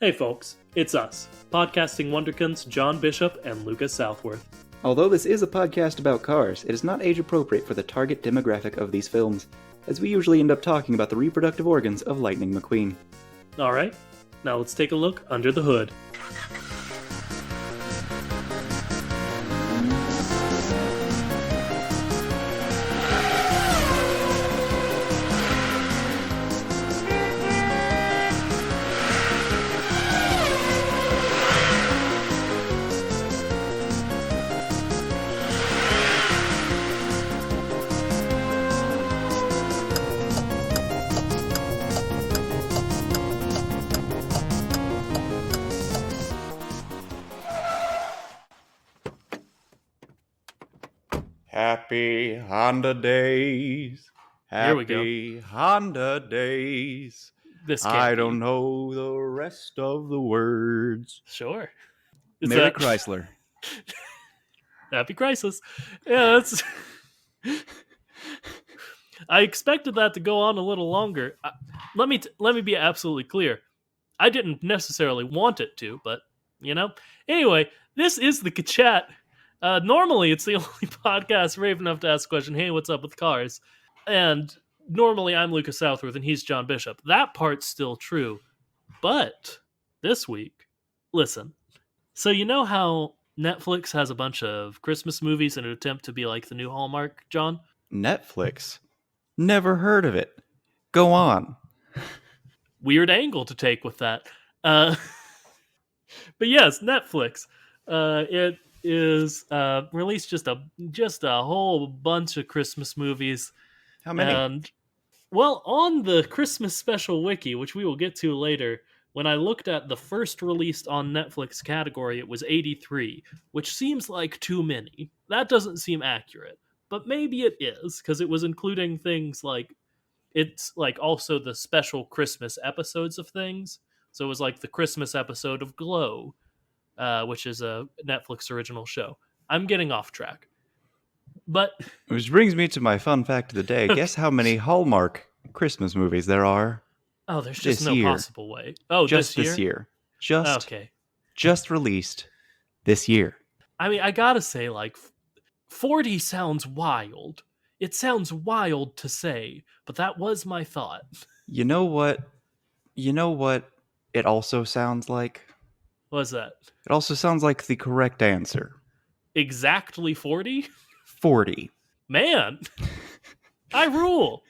Hey folks, it's us, podcasting wonderkins John Bishop and Lucas Southworth. Although this is a podcast about cars, it is not age appropriate for the target demographic of these films, as we usually end up talking about the reproductive organs of Lightning McQueen. Alright, now let's take a look under the hood. Happy Honda days. Here we go. Happy Honda days. This I don't know the rest of the words. Sure. Merry Chrysler. Happy Crisis. Yeah, that's... I expected that to go on a little longer. Let me be absolutely clear. I didn't necessarily want it to, but, you know. Anyway, this is the Chat. Normally, it's the only podcast brave enough to ask the question, hey, what's up with cars? And normally, I'm Lucas Southworth, and he's John Bishop. That part's still true. But this week, listen. So you know how Netflix has a bunch of Christmas movies in an attempt to be like the new Hallmark, John? Netflix? Never heard of it. Go on. Weird angle to take with that. But yes, Netflix. It is released just a whole bunch of Christmas movies. How many? And, well, on the Christmas special wiki, which we will get to later, when I looked at the first released on Netflix category, it was 83, which seems like too many. That doesn't seem accurate, but maybe it is, because it was including things like, it's like also the special Christmas episodes of things. So it was like the Christmas episode of Glow, which is a Netflix original show. I'm getting off track. But Which brings me to my fun fact of the day. Guess how many Hallmark Christmas movies there are? oh, there's just this no year. possible way. Oh, Just this year? Okay. Just released this year. I mean, I gotta say, like, 40 sounds wild. It sounds wild to say, but that was my thought. You know what? It also sounds like? What was that? It also sounds like the correct answer. Exactly 40? 40. Man, I rule.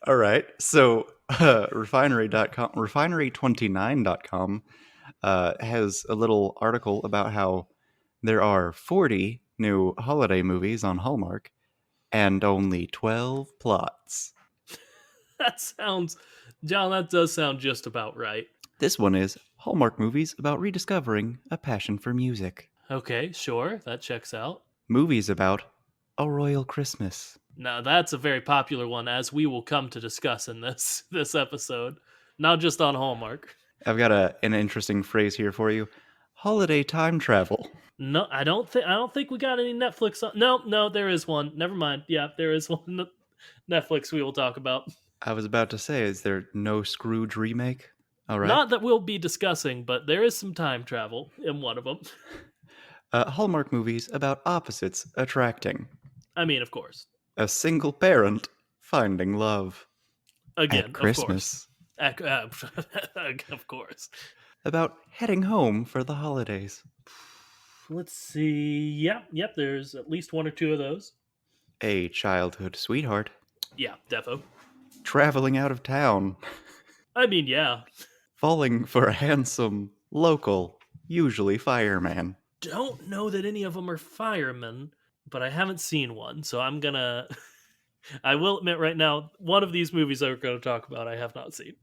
All right. So refinery29.com has a little article about how there are 40 new holiday movies on Hallmark and only 12 plots. John, that does sound just about right. This one is Hallmark movies about rediscovering a passion for music. Okay, sure, that checks out. Movies about a royal Christmas. Now, that's a very popular one, as we will come to discuss in this episode. Not just on Hallmark. I've got an interesting phrase here for you. Holiday time travel. No, I don't think we got any Netflix on. No, there is one. Never mind. Yeah, there is one Netflix we will talk about. I was about to say, is there no Scrooge remake? All right. Not that we'll be discussing, but there is some time travel in one of them. Hallmark movies about opposites attracting. I mean, of course. A single parent finding love. Again, at Christmas. Of course. About heading home for the holidays. Let's see. Yep, there's at least one or two of those. A childhood sweetheart. Yeah, defo. Traveling out of town. I mean, yeah. Falling for a handsome, local, usually fireman. Don't know that any of them are firemen, but I haven't seen one, so I'm gonna... I will admit right now, one of these movies we're going to talk about I have not seen.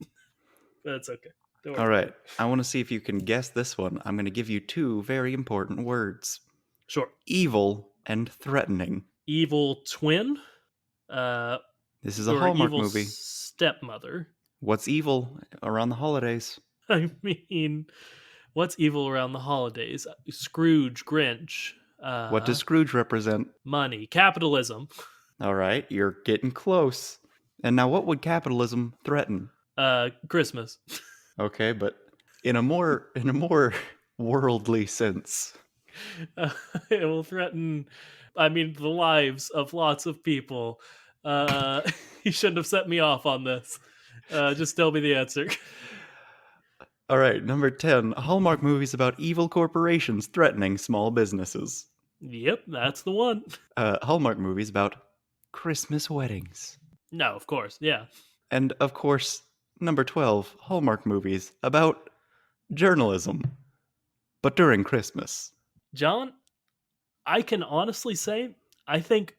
That's okay. Don't worry. All right, I want to see if you can guess this one. I'm going to give you two very important words. Sure. Evil and threatening. Evil twin? This is a Hallmark evil movie. Stepmother. What's evil around the holidays? I mean, what's evil around the holidays? Scrooge, Grinch. What does Scrooge represent? Money. Capitalism. All right, you're getting close. And now what would capitalism threaten? Christmas. Okay, but in a more worldly sense. It will threaten, I mean, the lives of lots of people. You shouldn't have set me off on this. Just tell me the answer. All right, number 10, Hallmark movies about evil corporations threatening small businesses. Yep, that's the one. Hallmark movies about Christmas weddings. No, of course, yeah. And of course, number 12, Hallmark movies about journalism, but during Christmas. John, I can honestly say, I think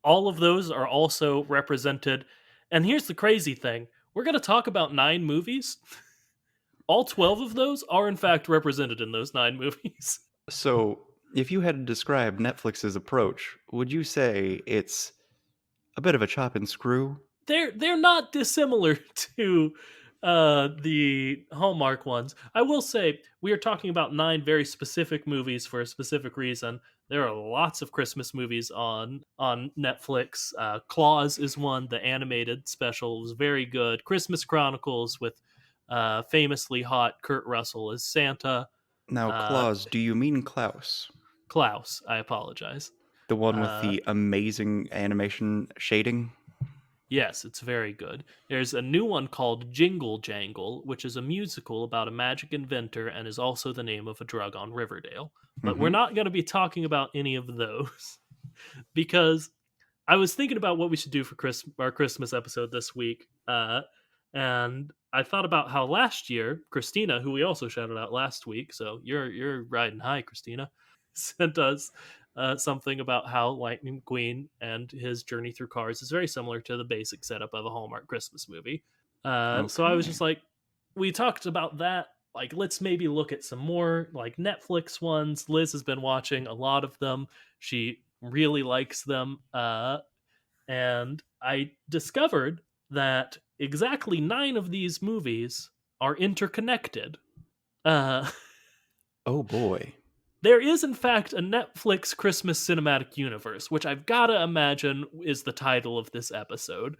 all of those are also represented. And here's the crazy thing, we're going to talk about 9 movies. All 12 of those are, in fact, represented in those 9 movies. So, if you had to describe Netflix's approach, would you say it's a bit of a chop and screw? They're not dissimilar to the Hallmark ones. I will say we are talking about 9 very specific movies for a specific reason. There are lots of Christmas movies on Netflix. Claus is one. The animated special was very good. Christmas Chronicles with famously hot Kurt Russell as Santa. Now, Claus, do you mean Klaus? Klaus, I apologize. The one with the amazing animation shading? Yes, it's very good. There's a new one called Jingle Jangle, which is a musical about a magic inventor and is also the name of a drug on Riverdale. But we're not going to be talking about any of those because I was thinking about what we should do for our Christmas episode this week. And I thought about how last year, Christina, who we also shouted out last week, so you're riding high, Christina, sent us something about how Lightning McQueen and his journey through cars is very similar to the basic setup of a Hallmark Christmas movie. So I was just like, we talked about that. Like, let's maybe look at some more like Netflix ones. Liz has been watching a lot of them. She really likes them. And I discovered that exactly 9 of these movies are interconnected. Oh boy. There is, in fact, a Netflix Christmas cinematic universe, which I've got to imagine is the title of this episode.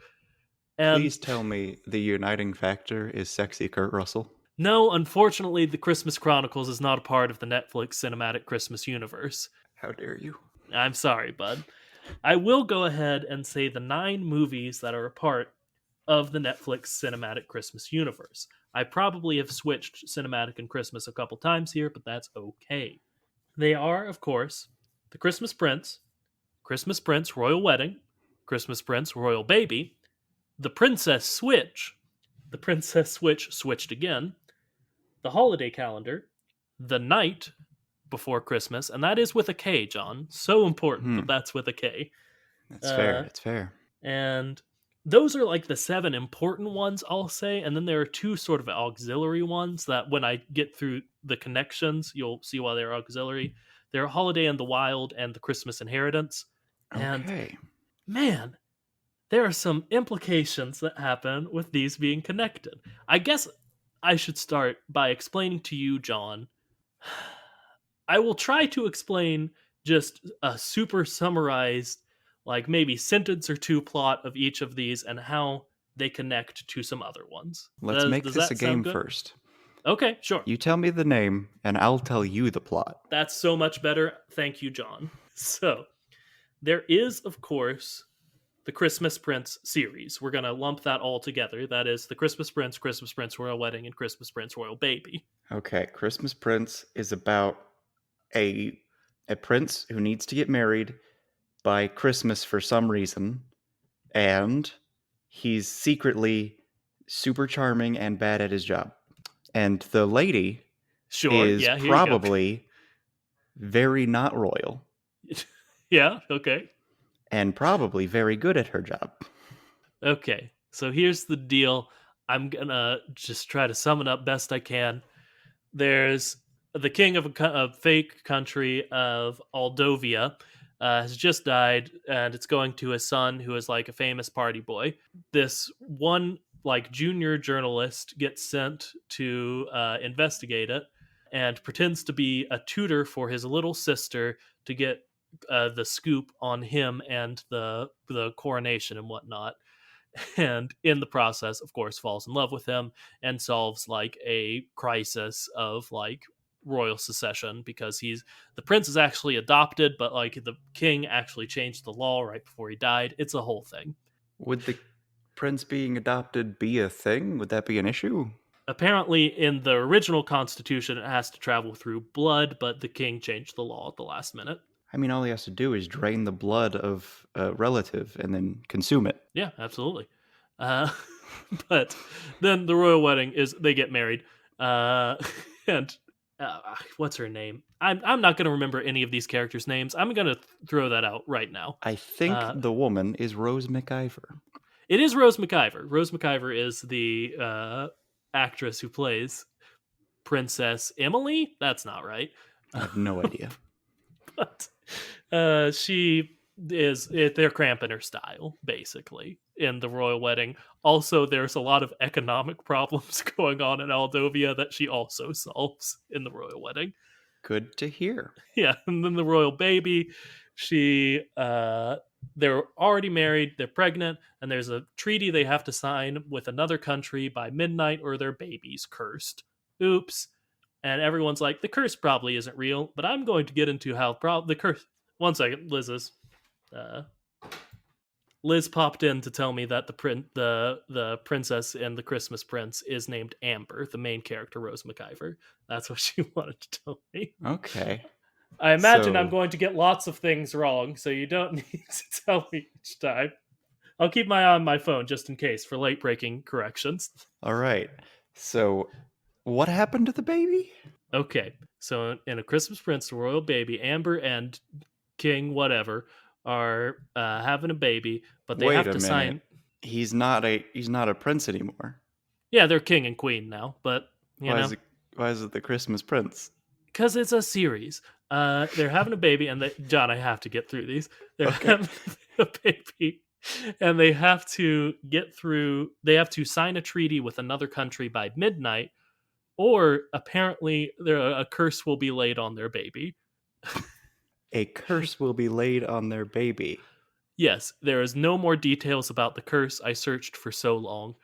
And Please tell me the uniting factor is sexy Kurt Russell. no, unfortunately, the Christmas Chronicles is not a part of the Netflix cinematic Christmas universe. How dare you? I'm sorry, bud. I will go ahead and say the 9 movies that are a part of the Netflix cinematic Christmas universe. I probably have switched cinematic and Christmas a couple times here, but that's okay. They are, of course, The Christmas Prince Royal Wedding, Christmas Prince Royal Baby, The Princess Switch, The Princess Switch Switched Again, The Holiday Calendar, The Night Before Christmas, and that is with a K, John. So important that that's with a K. That's fair. That's fair. And those are like the 7 important ones, I'll say. And then there are 2 sort of auxiliary ones that when I get through the connections, you'll see why they're auxiliary. They're Holiday in the Wild and The Christmas Inheritance. And Okay. man, there are some implications that happen with these being connected. I guess I should start by explaining to you, John. I will try to explain just a super summarized, like maybe sentence or 2 plot of each of these and how they connect to some other ones. Let's make does this that a game sound good? first. Okay, sure. You tell me the name, and I'll tell you the plot. That's so much better. Thank you, John. So, there is, of course, the Christmas Prince series. We're going to lump that all together. That is the Christmas Prince Royal Wedding, and Christmas Prince Royal Baby. Okay, Christmas Prince is about a prince who needs to get married by Christmas for some reason, and he's secretly super charming and bad at his job. And the lady is here you go. probably very not royal Yeah, okay. and probably very good at her job. Okay, so here's the deal. I'm gonna just try to sum it up best I can. There's the king of a fake country of Aldovia has just died, and it's going to his son, who is like a famous party boy. This one like junior journalist gets sent to investigate it, and pretends to be a tutor for his little sister to get the scoop on him and the coronation and whatnot. and in the process, of course, falls in love with him and solves like a crisis of like royal secession because the prince is actually adopted, but like the king actually changed the law right before he died. It's a whole thing. Would the prince being adopted be a thing? Would that be an issue? Apparently, in the original constitution, it has to travel through blood, but the king changed the law at the last minute. I mean, all he has to do is drain the blood of a relative and then consume it. Yeah, absolutely. Uh, but then the royal wedding is they get married, and what's her name? I'm not going to remember any of these characters' names. I'm going to throw that out right now. I think the woman is Rose McIver. It is Rose McIver. Rose McIver is the actress who plays Princess Emily. That's not right. I have no idea. But she is they're cramping her style basically in the royal wedding. Also, there's a lot of economic problems going on in Aldovia that she also solves in the royal wedding. Good to hear. Yeah, and then the royal baby, they're already married, they're pregnant, and there's a treaty they have to sign with another country by midnight or their baby's cursed. Oops. And everyone's like, the curse probably isn't real, but I'm going to get into how the curse. One second, Liz popped in to tell me that the princess in The Christmas Prince is named Amber, the main character, Rose McIver. That's what she wanted to tell me. Okay. I imagine I'm going to get lots of things wrong, so you don't need to tell me each time. I'll keep my eye on my phone just in case for late-breaking corrections. All right. So, what happened to the baby? Okay, so in A Christmas Prince, the royal baby, Amber and King whatever are having a baby, but they have to sign. He's not a prince anymore. Yeah, they're king and queen now, but why is it the Christmas Prince? Because it's a series. They're having a baby, and John, I have to get through these. They're having a baby, and they have to get through. They have to sign a treaty with another country by midnight, or apparently a curse will be laid on their baby. A curse will be laid on their baby. Yes, there is no more details about the curse. I searched for so long.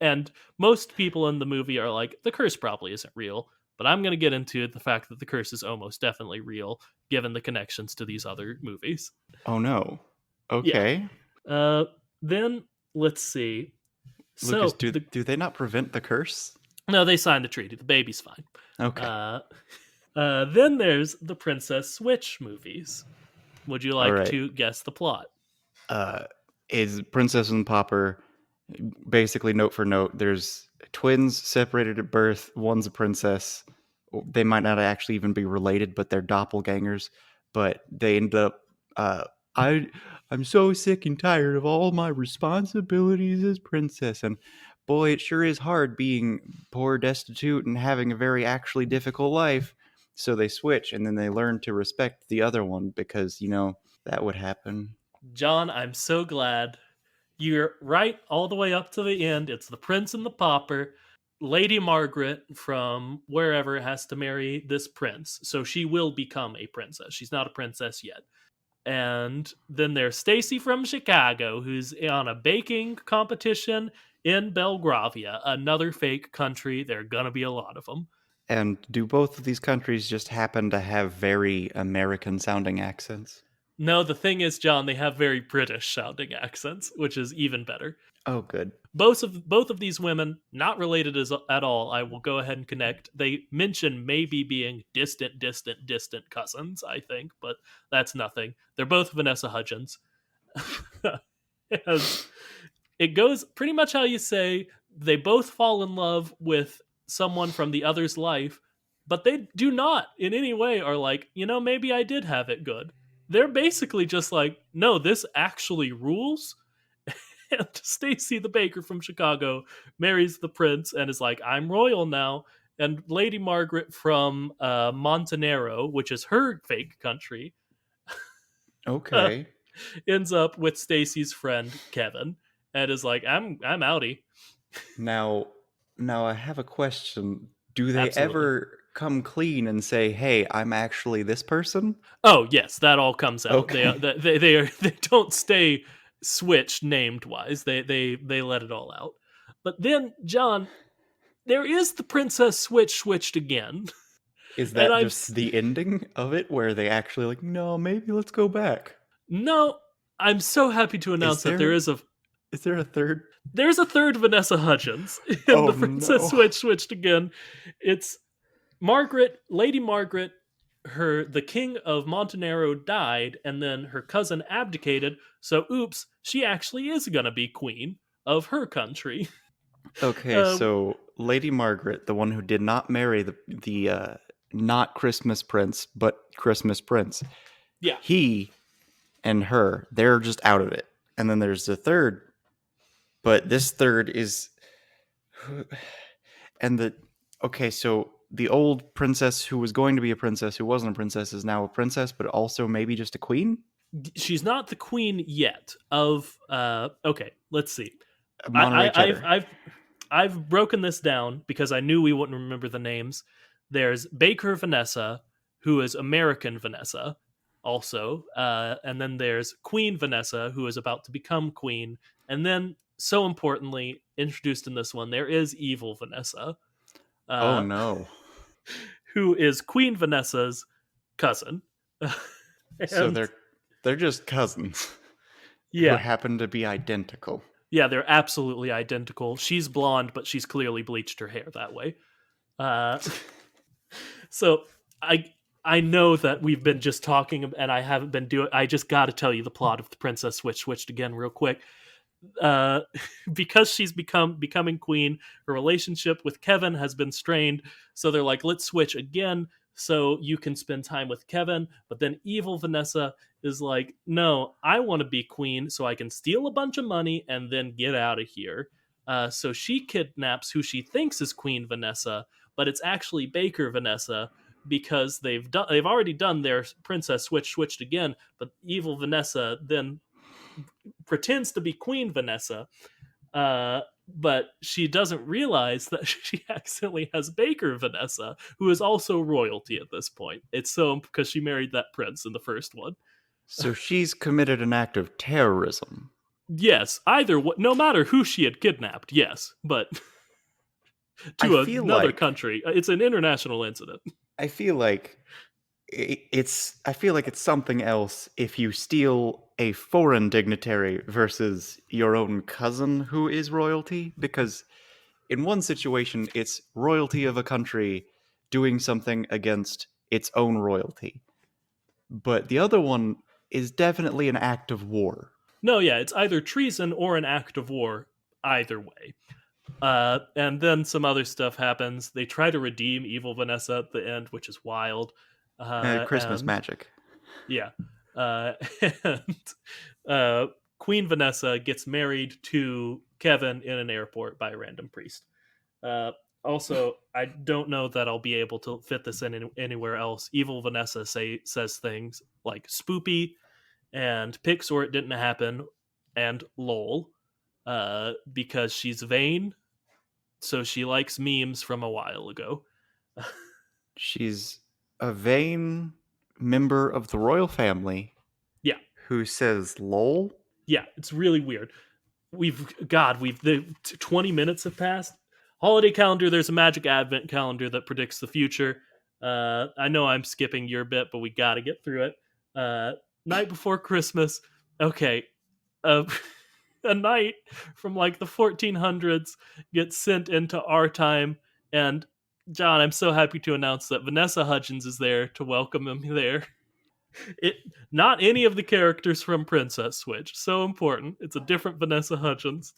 And most people in the movie are like, the curse probably isn't real. But I'm going to get into the fact that the curse is almost definitely real, given the connections to these other movies. Oh, no. Okay. Yeah. Then, let's see. Lucas, do they not prevent the curse? No, they signed the treaty. The baby's fine. Okay. Then there's the Princess Switch movies. Would you like to guess the plot? Is Princess and Pauper, basically note for note, there's twins separated at birth. One's a princess. They might not actually even be related, but they're doppelgangers. But they end up... I'm so sick and tired of all my responsibilities as princess. And boy, it sure is hard being poor, destitute, and having a very actually difficult life. So they switch, and then they learn to respect the other one because, that would happen. John, I'm so glad. You're right all the way up to the end. It's the prince and the pauper. Lady Margaret from wherever has to marry this prince. So she will become a princess. She's not a princess yet. And then there's Stacy from Chicago, who's on a baking competition in Belgravia, another fake country. There are going to be a lot of them. And do both of these countries just happen to have very American-sounding accents? No, the thing is, John, they have very British-sounding accents, which is even better. Oh, good. Both of these women, not related at all, I will go ahead and connect. They mention maybe being distant cousins, I think, but that's nothing. They're both Vanessa Hudgens. It goes pretty much how you say. They both fall in love with someone from the other's life, but they do not in any way are like, maybe I did have it good. They're basically just like, no, this actually rules. And Stacy the baker from Chicago marries the prince and is like, I'm royal now. And Lady Margaret from Montenegro, which is her fake country, okay, ends up with Stacy's friend Kevin and is like, I'm outie. Now I have a question. Do they ever come clean and say, hey, I'm actually this person? Oh yes, that all comes out. Okay. They don't stay switched named wise. They let it all out. But then, John, there is the Princess switched again. Is And that just the ending of it where they actually like, no, maybe let's go back? No, I'm so happy to announce that there is there a third? There's a third Vanessa Hudgens in the Princess switched again. It's Margaret, Lady Margaret. The king of Montenegro died, and then her cousin abdicated. So, oops, she actually is gonna be queen of her country. Okay, so Lady Margaret, the one who did not marry the not Christmas prince, but Christmas prince. Yeah. He and her, they're just out of it. And then there's the third, but this third is... Okay, so the old princess who was going to be a princess, who wasn't a princess, is now a princess, but also maybe just a queen? She's not the queen yet of... okay, let's see. I've broken this down because I knew we wouldn't remember the names. There's Baker Vanessa, who is American Vanessa, also. And then there's Queen Vanessa, who is about to become queen. And then, so importantly, introduced in this one, there is Evil Vanessa. Oh, no. Who is Queen Vanessa's cousin. So they're just cousins. Yeah. Who happen to be identical. Yeah, they're absolutely identical. She's blonde, but she's clearly bleached her hair that way. So I know that we've been just talking, and I haven't been doing. I just got to tell you the plot of the Princess switched again real quick. Because she's becoming queen, her relationship with Kevin has been strained. So they're like, let's switch again, so you can spend time with Kevin. But then Evil Vanessa is like, no, I want to be queen so I can steal a bunch of money and then get out of here. So she kidnaps who she thinks is Queen Vanessa, but it's actually Baker Vanessa, because they've already done their Princess switched again. But Evil Vanessa then pretends to be Queen Vanessa, but she doesn't realize that she accidentally has Baker Vanessa, who is also royalty at this point. It's so because she married that prince in the first one. So she's committed an act of terrorism. Yes, no matter who she had kidnapped, yes, but to another country. It's an international incident. I feel like it's something else if you steal a foreign dignitary versus your own cousin who is royalty, because in one situation it's royalty of a country doing something against its own royalty, but the other one is definitely an act of war. No, yeah, it's either treason or an act of war, either way. And then some other stuff happens. They try to redeem Evil Vanessa at the end, which is wild. Christmas magic. Yeah. Queen Vanessa gets married to Kevin in an airport by a random priest. Also, I don't know that I'll be able to fit this in anywhere else. Evil Vanessa says things like spoopy and pics or it didn't happen and lol, because she's vain, so she likes memes from a while ago. She's a vain member of the royal family. Yeah. Who says lol? Yeah, it's really weird. The 20 minutes have passed. Holiday calendar, there's a magic advent calendar that predicts the future. I know I'm skipping your bit, but we gotta get through it. Night before Christmas. Okay. A knight from like the 1400s gets sent into our time, and John, I'm so happy to announce that Vanessa Hudgens is there to welcome him there. Not any of the characters from Princess Switch. So important. It's a different Vanessa Hudgens.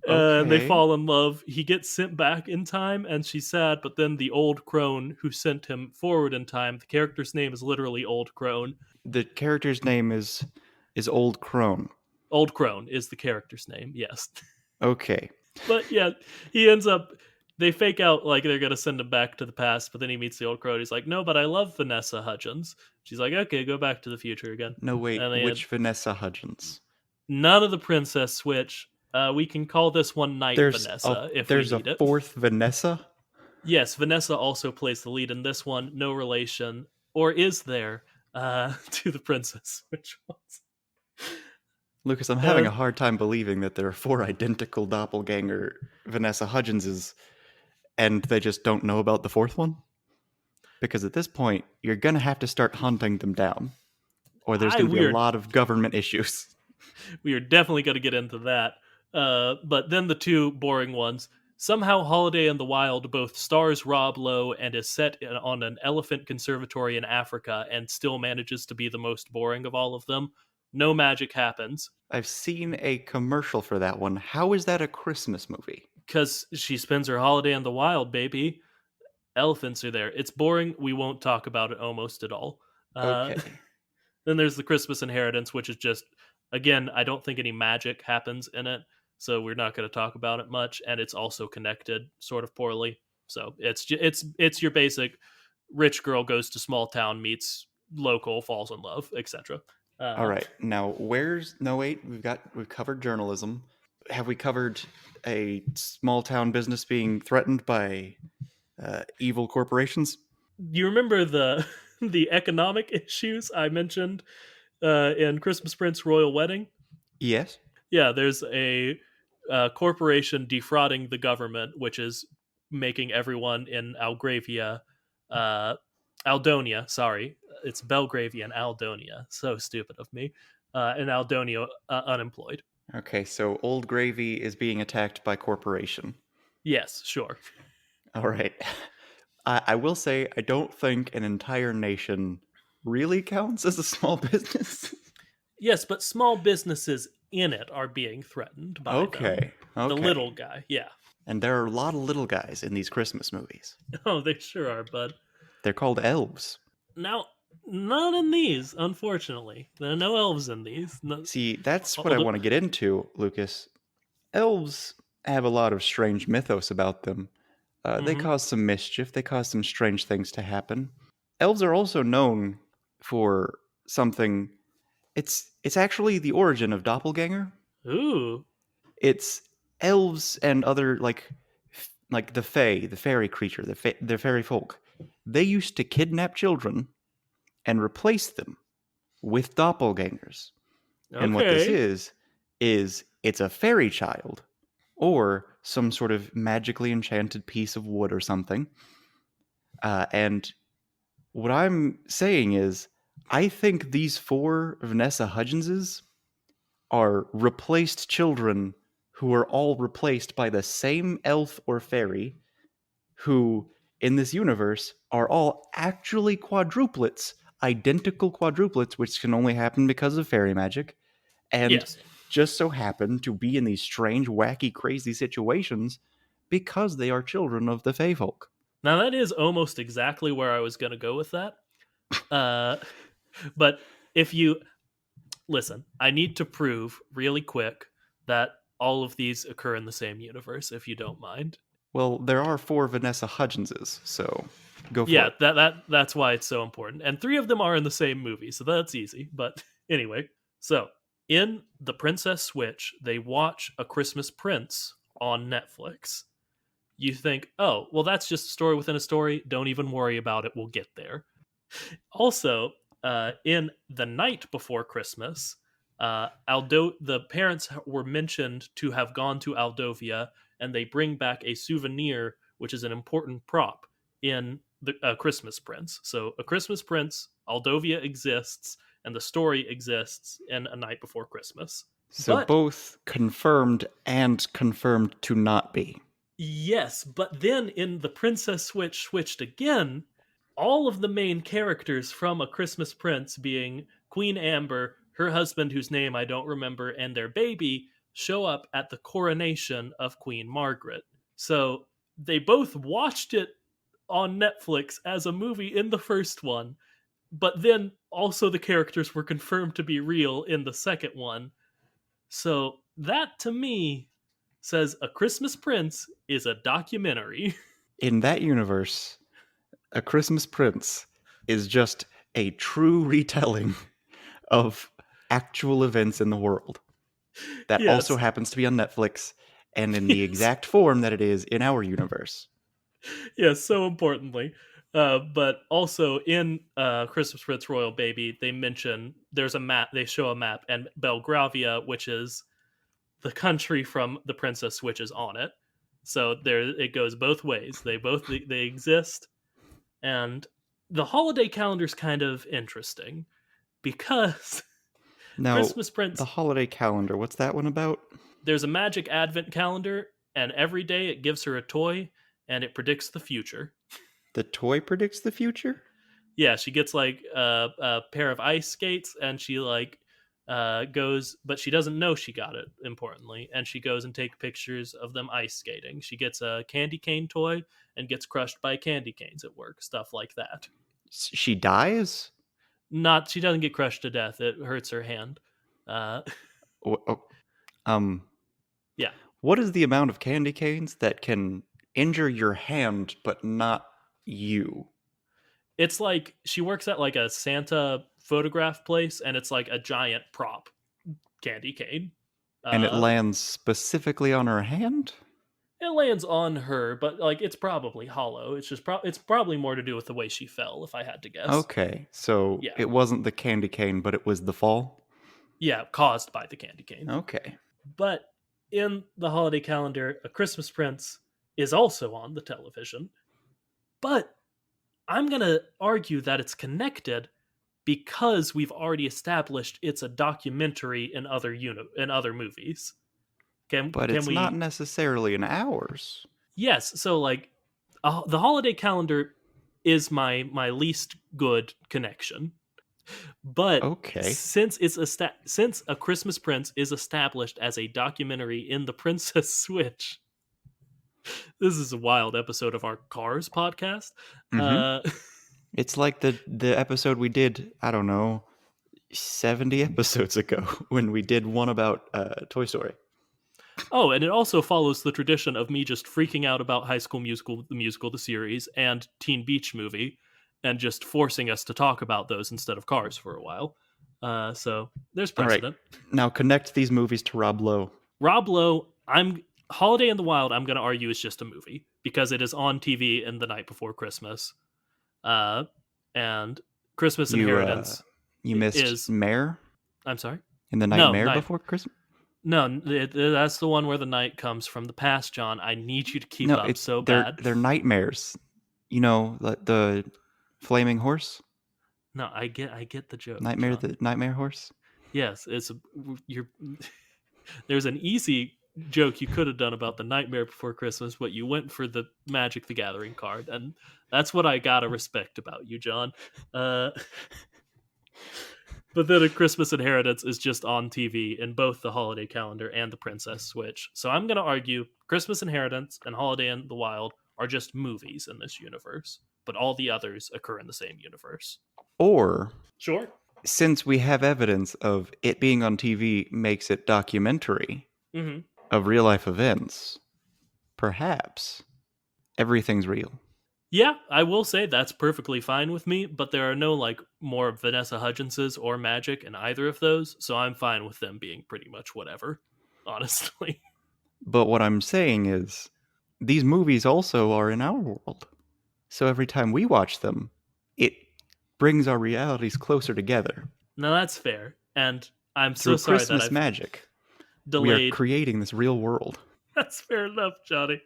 Okay. And they fall in love. He gets sent back in time, and she's sad. But then the old crone who sent him forward in time, the character's name is literally Old Crone. The character's name is Old Crone. Old Crone is the character's name, yes. Okay. But yeah, he ends up... They fake out like they're going to send him back to the past, but then he meets the old crone. He's like, no, but I love Vanessa Hudgens. She's like, okay, go back to the future again. No, wait, which Vanessa Hudgens? None of the Princess Switch. We can call this one Knight Vanessa if we need it. There's a fourth Vanessa? Yes, Vanessa also plays the lead in this one. No relation, or is there, to the Princess Switch ones. Lucas, I'm having a hard time believing that there are 4 identical doppelganger Vanessa Hudgenses, and they just don't know about the 4th one? Because at this point, you're gonna have to start hunting them down, or there's gonna be a lot of government issues. We are definitely going to get into that. But then the 2 boring ones. Somehow Holiday in the Wild both stars Rob Lowe and is set on an elephant conservatory in Africa and still manages to be the most boring of all of them. No magic happens. I've seen a commercial for that one. How is that a Christmas movie? Because she spends her holiday in the wild, baby. Elephants are there. It's boring. We won't talk about it almost at all. Okay. Then there's the Christmas Inheritance, which is just, again, I don't think any magic happens in it, so we're not going to talk about it much. And it's also connected sort of poorly. So it's your basic rich girl goes to small town, meets local, falls in love, etc. All right. Now, wait, we've covered journalism. Have we covered a small town business being threatened by evil corporations? You remember the the economic issues I mentioned in Christmas Prince Royal Wedding? Yes. Yeah, there's a corporation defrauding the government, which is making everyone in Algravia, Aldonia. Sorry, it's Belgravia and Aldonia. So stupid of me. In Aldonia, unemployed. Okay, so Old Gravy is being attacked by corporation. Yes, sure. All right. I will say I don't think an entire nation really counts as a small business. Yes, but small businesses in it are being threatened by them. Okay. The little guy, yeah. And there are a lot of little guys in these Christmas movies. Oh, they sure are, bud. They're called elves. Now, none in these, unfortunately. There are no elves in these. No. See, that's what I want to get into, Lucas. Elves have a lot of strange mythos about them. They cause some mischief. They cause some strange things to happen. Elves are also known for something. It's actually the origin of doppelganger. Ooh. It's elves and other like the fae, the fairy creature, the fairy folk. They used to kidnap children and replace them with doppelgangers. Okay. And what this is it's a fairy child or some sort of magically enchanted piece of wood or something. And what I'm saying is, I think these 4 Vanessa Hudgenses are replaced children who are all replaced by the same elf or fairy who, in this universe, are all actually quadruplets, identical quadruplets, which can only happen because of fairy magic. And just so happen to be in these strange, wacky, crazy situations because they are children of the Fae folk. Now, that is almost exactly where I was going to go with that. But if you... Listen, I need to prove really quick that all of these occur in the same universe, if you don't mind. Well, there are 4 Vanessa Hudgenses, so go for it. Yeah, that's why it's so important. And 3 of them are in the same movie, so that's easy. But anyway, so... in The Princess Switch, they watch A Christmas Prince on Netflix. You think, oh, well, that's just a story within a story. Don't even worry about it. We'll get there. Also, in The Night Before Christmas, the parents were mentioned to have gone to Aldovia, and they bring back a souvenir, which is an important prop in the Christmas Prince. So, A Christmas Prince, Aldovia exists, and the story exists in A Night Before Christmas. So both confirmed and confirmed to not be. Yes, but then in The Princess Switch switched again, all of the main characters from A Christmas Prince, being Queen Amber, her husband whose name I don't remember, and their baby, show up at the coronation of Queen Margaret. So they both watched it on Netflix as a movie in the first one, but then also the characters were confirmed to be real in the second one. So that, to me, says A Christmas Prince is a documentary. In that universe, A Christmas Prince is just a true retelling of actual events in the world. That also happens to be on Netflix, and in the exact form that it is in our universe. Yes, so importantly. But also in Christmas Prince Royal Baby, they mention there's a map. They show a map, and Belgravia, which is the country from the Princess Switch, is on it. So there, it goes both ways. They exist, and the holiday calendar is kind of interesting because Now, Christmas Prince. the holiday calendar, what's that one about? There's a magic advent calendar, and every day it gives her a toy, and it predicts the future. The toy predicts the future? Yeah, she gets like a pair of ice skates, and she like goes, but she doesn't know she got it. Importantly, and she goes and take pictures of them ice skating. She gets a candy cane toy and gets crushed by candy canes at work. Stuff like that. She dies? Not she doesn't get crushed to death. It hurts her hand. Uh, Oh, um, yeah, what is the amount of candy canes that can injure your hand but not you? it's like she works at like a Santa photograph place, and it's like a giant prop candy cane. And it Uh, lands specifically on her hand? it lands on her, but like it's probably hollow. It's just it's probably more to do with the way she fell, if I had to guess. Okay, so Yeah, it wasn't the candy cane, but it was the fall? yeah, caused by the candy cane. Okay. But in the holiday calendar, A Christmas Prince is also on the television. But I'm gonna argue that it's connected because we've already established it's a documentary in other movies. But Can it's not we? necessarily in ours. Yes. So like, the holiday calendar is my least good connection. But Okay. since A Christmas Prince is established as a documentary in the Princess Switch, this is a wild episode of our Cars podcast. Mm-hmm. Uh, It's like the episode we did, I don't know, 70 episodes ago when we did one about Toy Story. oh, and it also follows the tradition of me just freaking out about High School Musical, the series, and Teen Beach Movie, and just forcing us to talk about those instead of Cars for a while. So there's All right. precedent. Now connect these movies to Rob Lowe. Rob Lowe, Holiday in the Wild, I'm going to argue is just a movie because it is on TV in the night before Christmas. And Christmas Inheritance You missed is. Mare I'm sorry? in the No, Nightmare night. Before Christmas? No, that's the one where the night comes from the past, John. I need you to keep up it's so they're bad. they're nightmares. You know, the flaming horse? No, I get the joke. Nightmare John. the nightmare horse? Yes, you're. There's an easy joke you could have done about the Nightmare Before Christmas, but you went for the Magic the Gathering card, and that's what I gotta respect about you, John. But then A Christmas Inheritance is just on TV in both the holiday calendar and the Princess Switch. So I'm going to argue Christmas Inheritance and Holiday in the Wild are just movies in this universe, but all the others occur in the same universe. Or Sure. since we have evidence of it being on TV makes it documentary Mm-hmm. of real life events, perhaps everything's real. Yeah, I will say that's perfectly fine with me, but there are no like more Vanessa Hudgenses or magic in either of those, so I'm fine with them being pretty much whatever, honestly. But what I'm saying is, these movies also are in our world. So every time we watch them, it brings our realities closer together. Now that's fair, and I'm Through so sorry Christmas that I've magic, we delayed. are creating this real world. That's fair enough, Johnny.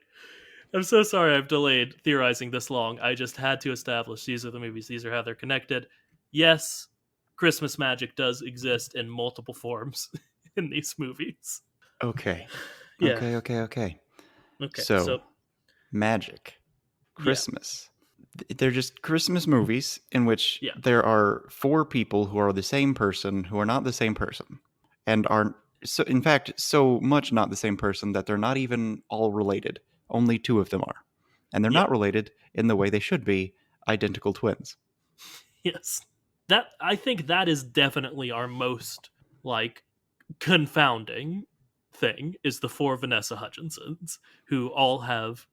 I'm so sorry I've delayed theorizing this long. I just had to establish these are the movies, these are how they're connected. Yes, Christmas magic does exist in multiple forms in these movies. Okay. Yeah. Okay. Okay. So magic, Christmas. They're just Christmas movies in which there are four people who are the same person who are not the same person and are so in fact so much not the same person that they're not even all related. Only two of them are. And they're not related in the way they should be, identical twins. Yes. I think that is definitely our most like confounding thing is the four Vanessa Hudgensens who all have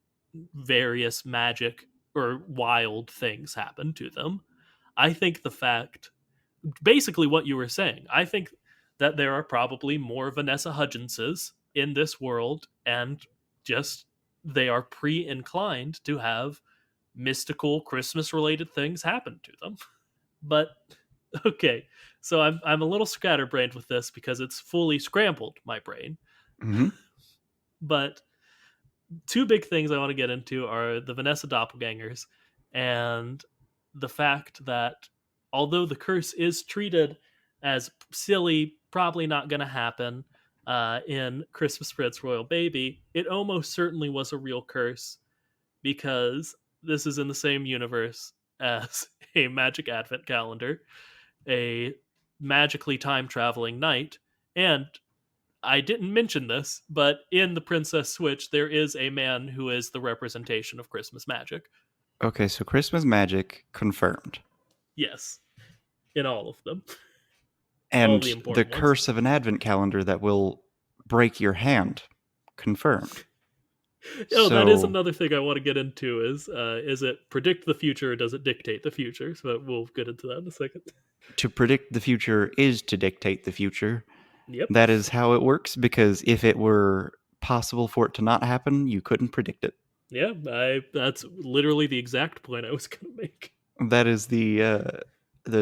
various magic or wild things happen to them. I think the fact, basically what you were saying, I think that there are probably more Vanessa Hudgenses in this world, and just they are pre-inclined to have mystical Christmas related things happen to them. But okay, so I'm a little scatterbrained with this because it's fully scrambled my brain. Hmm. But two big things I want to get into are the Vanessa doppelgangers and the fact that although the curse is treated as silly, probably not going to happen in Christmas Prince Royal Baby, it almost certainly was a real curse because this is in the same universe as a magic advent calendar, a magically time traveling knight, and I didn't mention this, but in the Princess Switch, there is a man who is the representation of Christmas magic. Okay, so Christmas magic confirmed. Yes, in all of them. All And the the important ones. curse of an advent calendar that will break your hand confirmed. Oh, that is So, another thing I want to get into is it predict the future or does it dictate the future? So we'll get into that in a second. to predict the future is to dictate the future. Yep. That is how it works, because if it were possible for it to not happen, you couldn't predict it. Yeah, that's literally the exact point I was going to make. That is the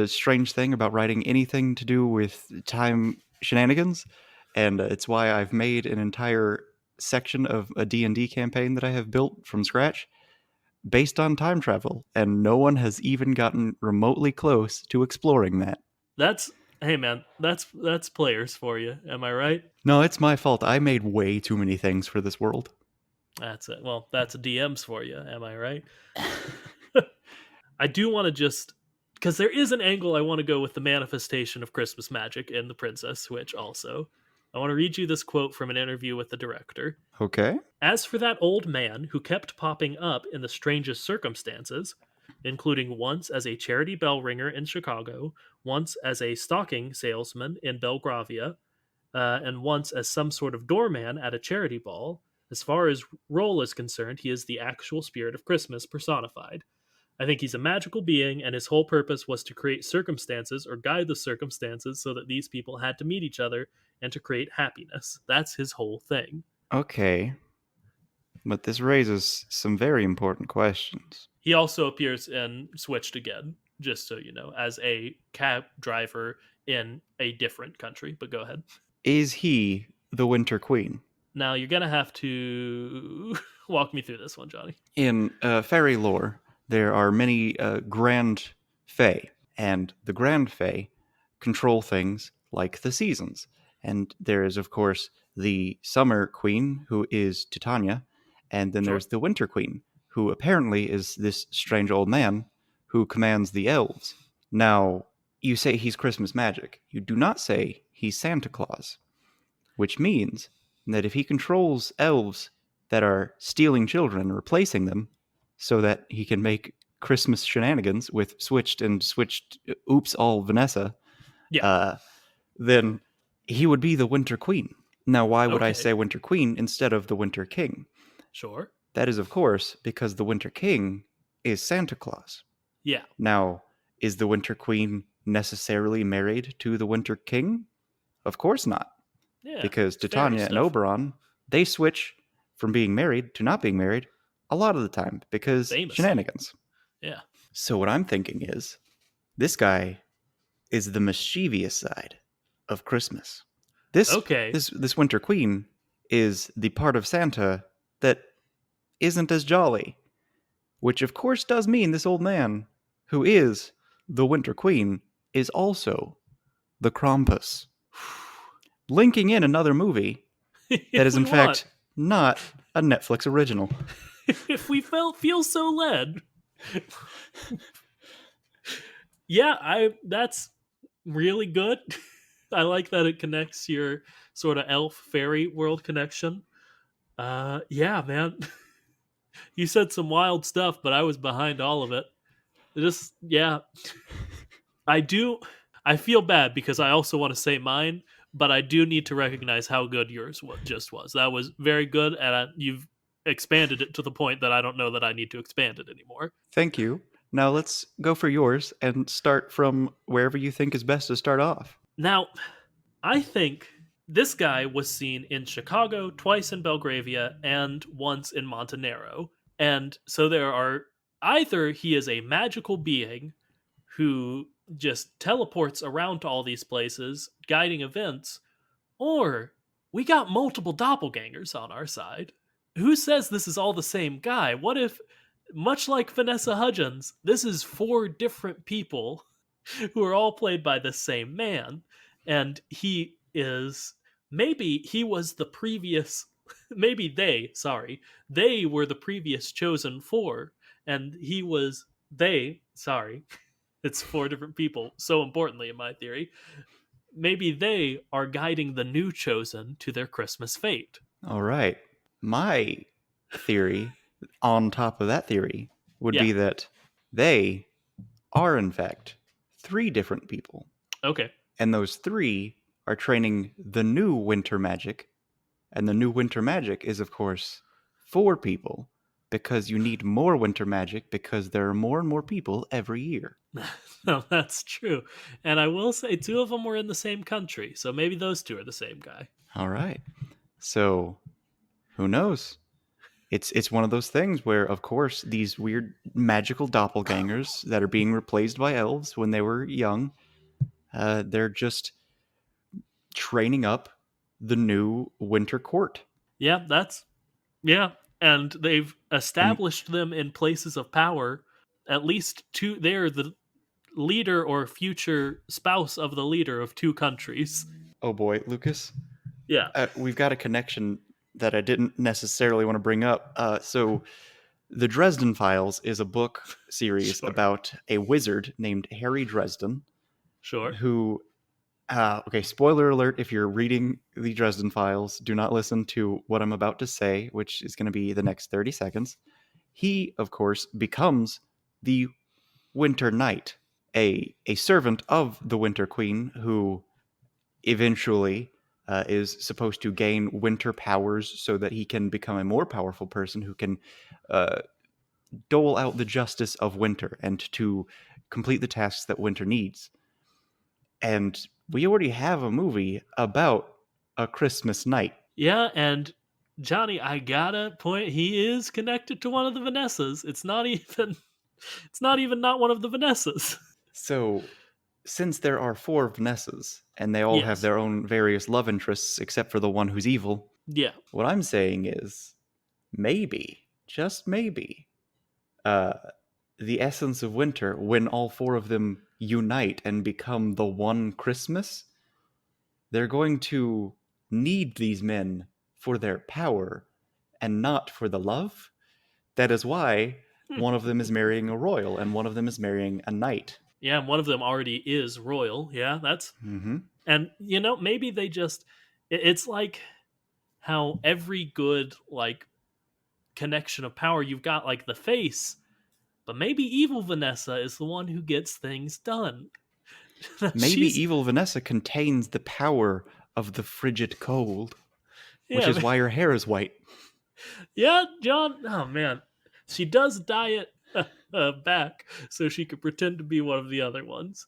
strange thing about writing anything to do with time shenanigans, and it's why I've made an entire section of a D&D campaign that I have built from scratch based on time travel, and no one has even gotten remotely close to exploring that. That's hey man, that's players for you. Am I right? No, it's my fault. I made way too many things for this world. That's it. Well, that's DMs for you. Am I right? I do want to just because there is an angle I want to go with the manifestation of Christmas magic in the Princess Switch also. I want to read you this quote from an interview with the director. Okay. As for that old man who kept popping up in the strangest circumstances, including once as a charity bell ringer in Chicago, once as a stocking salesman in Belgravia, and once as some sort of doorman at a charity ball, as far as role is concerned, he is the actual spirit of Christmas personified. I think he's a magical being, and his whole purpose was to create circumstances or guide the circumstances so that these people had to meet each other and to create happiness. That's his whole thing. Okay. But this raises some very important questions. He also appears in Switched again, just so you know, as a cab driver in a different country. But go ahead. Is he the Winter Queen? Now you're gonna have to walk me through this one, Johnny. In fairy lore, there are many grand fae, and the grand fae control things like the seasons. And there is, of course, the summer queen, who is Titania, and then Sure. there's the winter queen, who apparently is this strange old man who commands the elves. Now, you say he's Christmas magic. You do not say he's Santa Claus, which means that if he controls elves that are stealing children and replacing them so that he can make Christmas shenanigans with switched, oops, all Vanessa, Yeah. then he would be the Winter Queen. Now, why would I Okay. say Winter Queen instead of the Winter King? Sure. That is, of course, because the Winter King is Santa Claus. Yeah. Now, is the Winter Queen necessarily married to the Winter King? Of course not. Yeah. Because fairy Titania and stuff. Oberon, they switch from being married to not being married a lot of the time because Famously. shenanigans. Yeah. So what I'm thinking is, this guy is the mischievous side of Christmas. Okay. This Winter Queen is the part of Santa that isn't as jolly, which of course does mean this old man, who is the Winter Queen, is also the Krampus. Linking in another movie that is in fact not a Netflix original. If we feel so led. Yeah, that's really good. I like that it connects your sort of elf fairy world connection. Yeah, man. You said some wild stuff, but I was behind all of it. Yeah. I feel bad because I also want to say mine, but I do need to recognize how good yours was. That was very good, and you've expanded it to the point that I don't know that I need to expand it anymore. Thank you. Now let's go for yours and start from wherever you think is best to start off. Now, I think this guy was seen in Chicago, twice in Belgravia, and once in Montenegro. And so there are either he is a magical being who just teleports around to all these places, guiding events, or we got multiple doppelgangers on our side. Who says this is all the same guy? What if, much like Vanessa Hudgens, this is 4 different people who are all played by the same man, and maybe he was the previous, maybe they were the previous chosen 4, and it's 4 different people, so importantly in my theory, maybe they are guiding the new chosen to their Christmas fate. All right. My theory, on top of that theory, would be that they are, in fact, 3 different people. Okay. And those 3 are training the new winter magic. And the new winter magic is, of course, 4 people. Because you need more winter magic because there are more and more people every year. No, that's true. And I will say 2 of them were in the same country. So maybe those 2 are the same guy. All right. So, who knows? It's one of those things where, of course, these weird magical doppelgangers that are being replaced by elves when they were young, they're just training up the new winter court. Yeah, and they've established them in places of power. At least 2, they're the leader or future spouse of the leader of 2 countries. Oh boy, Lucas. Yeah. We've got a connection that I didn't necessarily want to bring up. So the Dresden Files is a book series about a wizard named Harry Dresden. Sure. Who, okay, spoiler alert, if you're reading the Dresden Files, do not listen to what I'm about to say, which is going to be the next 30 seconds. He, of course, becomes the Winter Knight, a servant of the Winter Queen, who eventually is supposed to gain winter powers so that he can become a more powerful person who can dole out the justice of winter and to complete the tasks that winter needs. And we already have a movie about a Christmas night. Yeah, and Johnny, I gotta point, he is connected to one of the Vanessas. It's not even not one of the Vanessas. So, since there are 4 Vanessas, and they all have their own various love interests, except for the one who's evil. Yeah. What I'm saying is, maybe, just maybe, the essence of winter, when all 4 of them unite and become the one Christmas, they're going to need these men for their power and not for the love. That is why one of them is marrying a royal and one of them is marrying a knight. Yeah, and one of them already is royal. Yeah, that's... Mm-hmm. And, maybe they just... It's like how every good, connection of power, you've got, the face, but maybe evil Vanessa is the one who gets things done. Maybe evil Vanessa contains the power of the frigid cold, which is why her hair is white. Yeah, John. Oh, man. She does dye it back so she could pretend to be one of the other ones.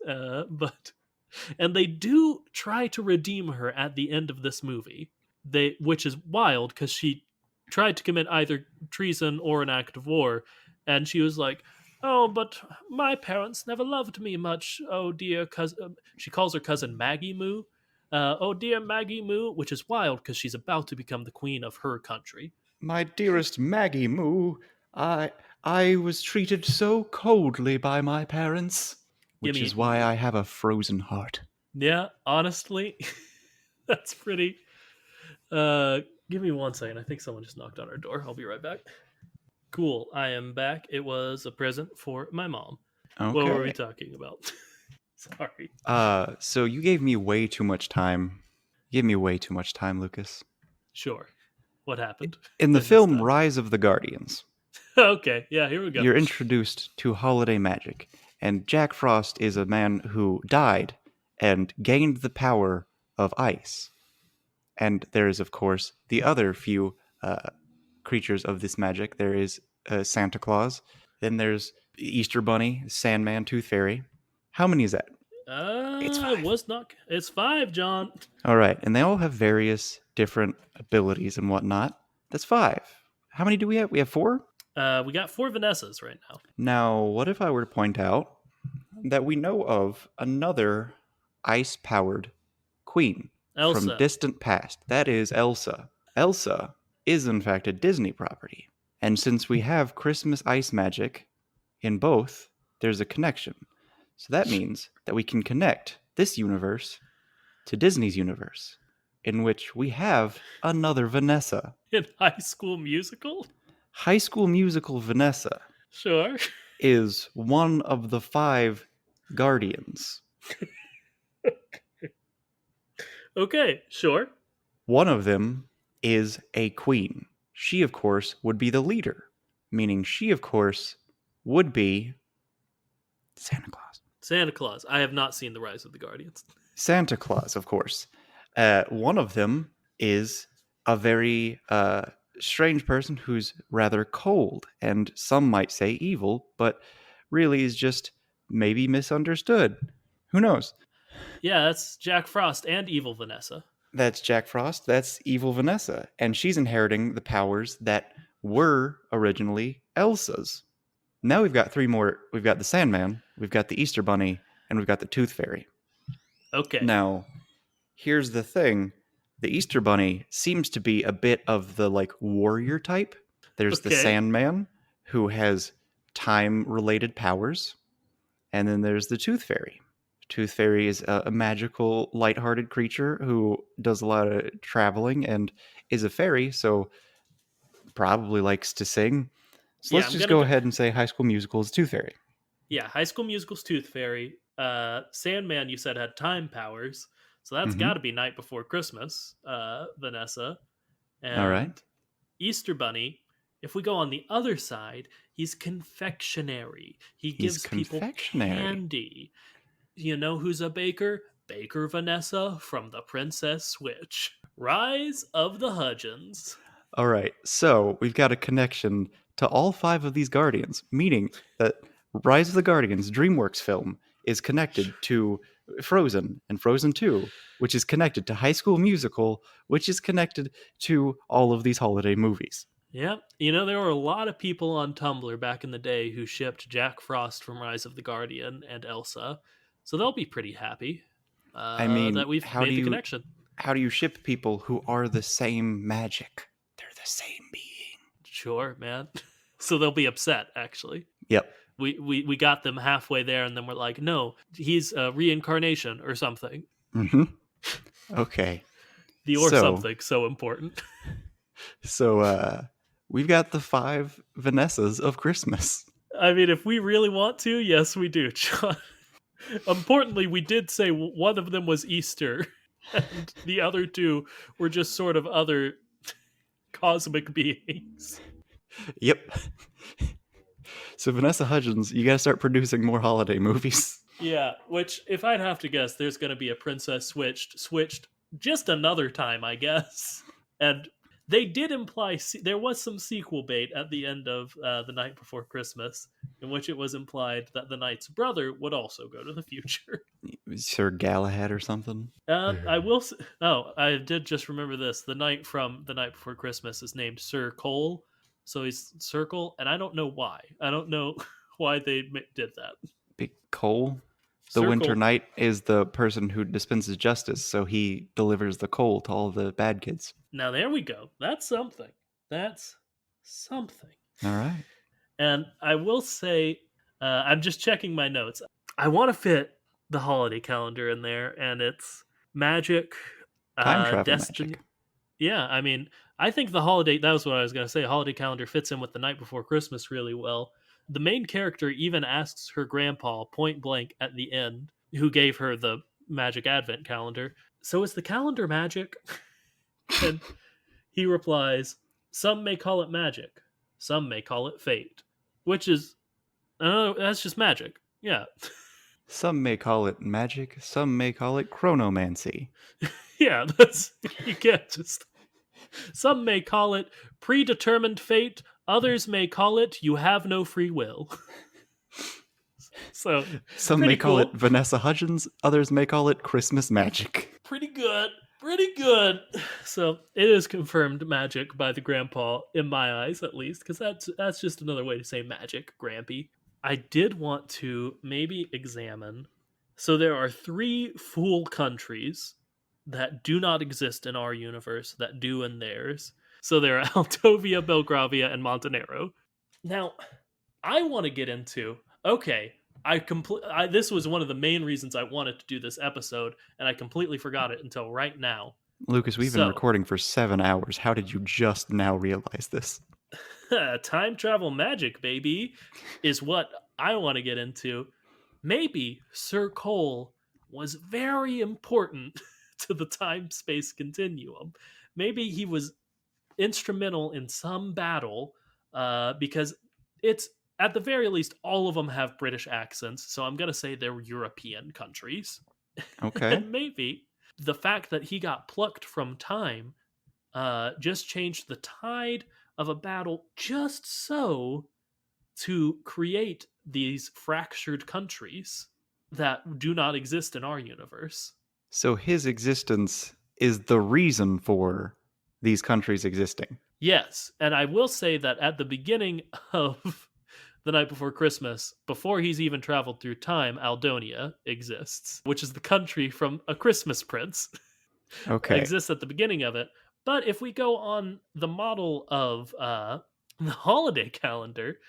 And they do try to redeem her at the end of this movie, which is wild because she tried to commit either treason or an act of war, and she was like, "Oh, but my parents never loved me much. Oh, dear cousin." She calls her cousin Maggie Moo. "Oh, dear Maggie Moo," which is wild because she's about to become the queen of her country. My dearest Maggie Moo, I was treated so coldly by my parents, which is why I have a frozen heart. Yeah, honestly, that's pretty... give me 1 second. I think someone just knocked on our door. I'll be right back. Cool, I am back. It was a present for my mom. Okay. What were we talking about? Sorry. So you gave me way too much time. You gave me way too much time, Lucas. Sure. What happened? In the film Rise of the Guardians. Okay, yeah, here we go. You're introduced to holiday magic, and Jack Frost is a man who died and gained the power of ice. And there is, of course, the other few creatures of this magic. There is Santa Claus. Then there's Easter Bunny, Sandman, Tooth Fairy. How many is that? It's 5. It's 5, John. All right, and they all have various different abilities and whatnot. That's 5. How many do we have? We have 4? We got 4 Vanessas right now. Now, what if I were to point out that we know of another ice-powered queen from Elsa. distant past? That is Elsa. Elsa is, in fact, a Disney property. And since we have Christmas ice magic in both, there's a connection. So that means that we can connect this universe to Disney's universe, in which we have another Vanessa. In High School Musical? High School Musical Vanessa Sure. is one of the 5 guardians. Okay, sure. One of them is a queen. She, of course, would be the leader, meaning she, of course, would be Santa Claus. Santa Claus. I have not seen The Rise of the Guardians. Santa Claus, of course. One of them is a very strange person who's rather cold, and some might say evil, but really is just maybe misunderstood. Who knows? Yeah, that's Jack Frost and Evil Vanessa. That's Jack Frost. That's evil Vanessa. And she's inheriting the powers that were originally Elsa's. Now we've got 3 more. We've got the Sandman, we've got the Easter Bunny, and we've got the Tooth Fairy. Okay. Now, here's the thing. The Easter Bunny seems to be a bit of the warrior type. There's the Okay. Sandman, who has time-related powers. And then there's the Tooth Fairy. Tooth Fairy is a magical, lighthearted creature who does a lot of traveling and is a fairy, so probably likes to sing. So Yeah, let's I'm just gonna go ahead and say High School Musical is Tooth Fairy. Yeah, High School Musical's Tooth Fairy. Sandman, you said, had time powers. So that's Mhm. got to be Night Before Christmas, Vanessa. And All right. Easter Bunny, if we go on the other side, he's confectionery. He He's gives people confectionery. candy. You know who's a baker? Baker Vanessa from The Princess Switch. Rise of the Hudgens. All right. So we've got a connection to all 5 of these Guardians, meaning that Rise of the Guardians, DreamWorks film, is connected to Frozen and Frozen 2, which is connected to High School Musical, which is connected to all of these holiday movies. Yeah, you know, there were a lot of people on Tumblr back in the day who shipped Jack Frost from Rise of the Guardian and Elsa, so they'll be pretty happy I mean, that we've how made do the you connection. how do you ship people who are the same magic? They're the same being. Sure, man. So they'll be upset, actually. Yep. We got them halfway there, and then we're like, no, he's a reincarnation or something. Mm-hmm. Okay. The or So- something so important. So we've got the 5 Vanessas of Christmas. I mean, if we really want to, yes, we do, John. Importantly, we did say one of them was Easter, and the other 2 were just sort of other cosmic beings. Yep. So Vanessa Hudgens, you gotta start producing more holiday movies. Yeah, which, if I'd have to guess, there's going to be a Princess switched just another time, I guess. And they did imply there was some sequel bait at the end of The Night Before Christmas, in which it was implied that the knight's brother would also go to the future. Sir Galahad or something. I will. Oh, I did just remember this. The knight from The Night Before Christmas is named Sir Cole, so he's Circle, and I don't know why. I don't know why they did that. Big Cole. The Sir Winter Cole. Knight is the person who dispenses justice, so he delivers the coal to all the bad kids. Now there we go. That's something. That's something. All right. And I will say, I'm just checking my notes. I want to fit the holiday calendar in there, and it's magic, Time travel destiny. magic. Yeah, I mean, I think the holiday, that was what I was going to say, holiday calendar fits in with The Night Before Christmas really well. The main character even asks her grandpa point blank at the end, who gave her the magic advent calendar, so is the calendar magic? And he replies, some may call it magic, some may call it fate, which is, that's just magic. Yeah. Some may call it magic, some may call it chronomancy. Yeah, that's, you can't just, some may call it predetermined fate, others may call it you have no free will. So Some pretty may call cool. it Vanessa Hudgens, others may call it Christmas magic. Pretty good. Pretty good. So it is confirmed magic by the grandpa, in my eyes at least, because that's just another way to say magic, Grampy. I did want to maybe examine. So there are 3 full countries that do not exist in our universe that do in theirs. So there are Altovia, Belgravia, and Montenegro. Now, I want to get into okay. This was one of the main reasons I wanted to do this episode, and I completely forgot it until right now. Lucas, we've been So, recording for 7 hours. How did you just now realize this? time travel magic, baby, is what I want to get into. Maybe Sir Cole was very important to the time space continuum. Maybe he was instrumental in some battle because it's at the very least all of them have British accents, so I'm going to say they're European countries. Okay. And maybe the fact that he got plucked from time just changed the tide of a battle just so to create these fractured countries that do not exist in our universe. So his existence is the reason for these countries existing. Yes, and I will say that at the beginning of The Night Before Christmas, before he's even traveled through time, Aldonia exists, which is the country from A Christmas Prince. Okay. Exists at the beginning of it. But if we go on the model of the holiday calendar,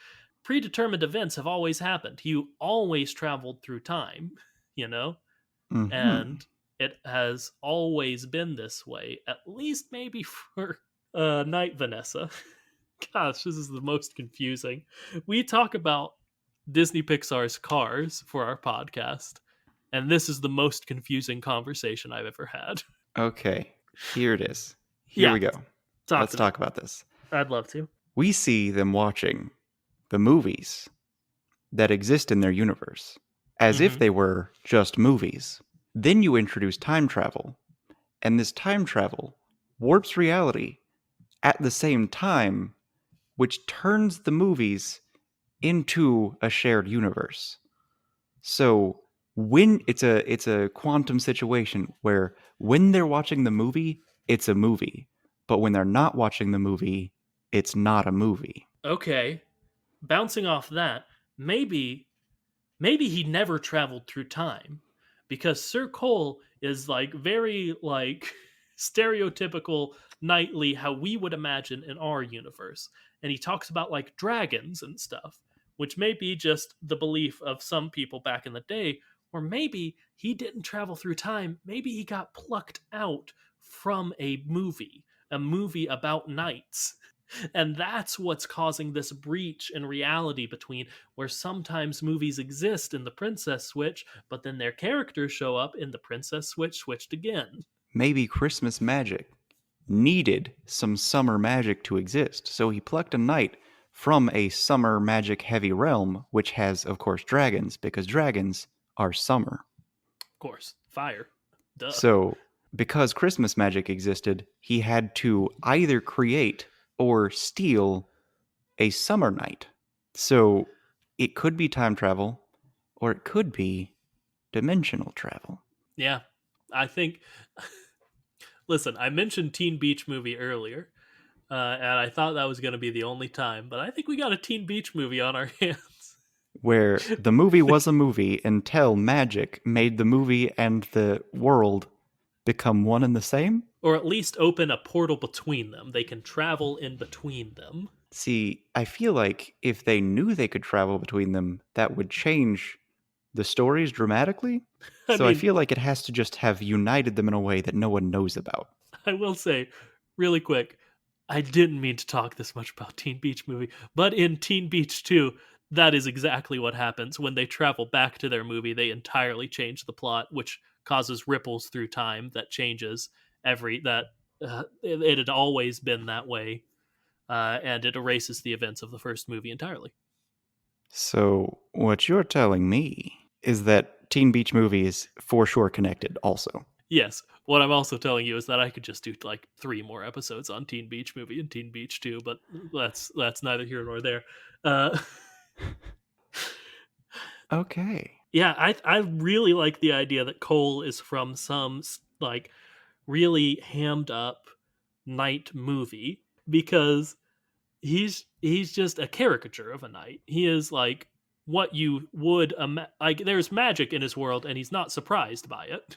predetermined events have always happened. You always traveled through time, you know? Mm-hmm. And it has always been this way, at least maybe for Night Vanessa. Gosh, this is the most confusing. We talk about Disney Pixar's Cars for our podcast, and this is the most confusing conversation I've ever had. Okay, here it is. Here we go. Let's talk about this. I'd love to. We see them watching the movies that exist in their universe as if they were just movies. Then you introduce time travel, and this time travel warps reality at the same time, which turns the movies into a shared universe. So when it's a quantum situation where when they're watching the movie, it's a movie, but when they're not watching the movie, it's not a movie. Okay, bouncing off that, maybe he never traveled through time because Sir Cole is like very like stereotypical knightly how we would imagine in our universe, and he talks about like dragons and stuff, which may be just the belief of some people back in the day, or maybe he didn't travel through time, maybe he got plucked out from a movie about knights. And that's what's causing this breach in reality between where sometimes movies exist in the Princess Switch, but then their characters show up in the Princess Switch switched again. Maybe Christmas magic needed some summer magic to exist, so he plucked a knight from a summer magic heavy realm, which has, of course, dragons, because dragons are summer. Of course, fire. Duh. So, because Christmas magic existed, he had to either create or steal a summer night. So it could be time travel, or it could be dimensional travel. Yeah, I think. Listen, I mentioned Teen Beach Movie earlier, and I thought that was going to be the only time, but I think we got a Teen Beach Movie on our hands. Where the movie was a movie until magic made the movie and the world become one and the same? Or at least open a portal between them. They can travel in between them. See, I feel like if they knew they could travel between them, that would change the stories dramatically. I feel like it has to just have united them in a way that no one knows about. I will say, really quick, I didn't mean to talk this much about Teen Beach Movie, but in Teen Beach 2, that is exactly what happens. When they travel back to their movie, they entirely change the plot, which causes ripples through time that changes it had always been that way, and it erases the events of the first movie entirely. So what you're telling me is that Teen Beach Movie is for sure connected also. Yes. What I'm also telling you is that I could just do like 3 more episodes on Teen Beach Movie and Teen Beach 2, but that's neither here nor there. Okay. Yeah, I really like the idea that Cole is from some like really hammed up knight movie because he's just a caricature of a knight. He is like what you would like. There's magic in his world, and he's not surprised by it.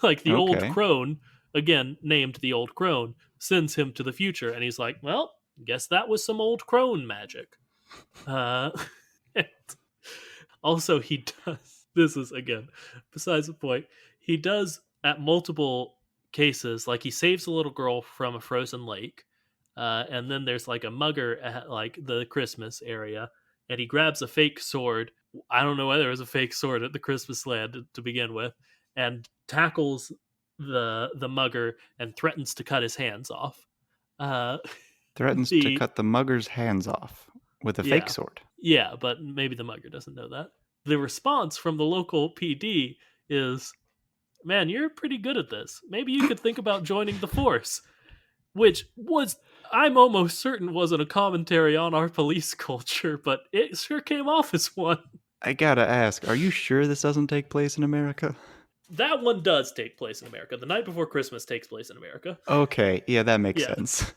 Like the old Okay. crone, again named the old crone, sends him to the future, and he's like, "Well, guess that was some old crone magic." Uh, and also, he does. This is again besides the point. He does at multiple cases, like he saves a little girl from a frozen lake, and then there's like a mugger at like the Christmas area, and he grabs a fake sword. I don't know whether it was a fake sword at the Christmas land to begin with, and tackles the mugger and threatens to cut his hands off. Uh, Threatens to the cut the mugger's hands off with a fake yeah, sword. yeah, but maybe the mugger doesn't know that. The response from the local PD is, "Man, you're pretty good at this. Maybe you could think about joining the force." Which was, I'm almost certain, wasn't a commentary on our police culture, but it sure came off as one. I gotta ask, are you sure this doesn't take place in America? That one does take place in America. The Night Before Christmas takes place in America. Okay, yeah, that makes Yeah. sense.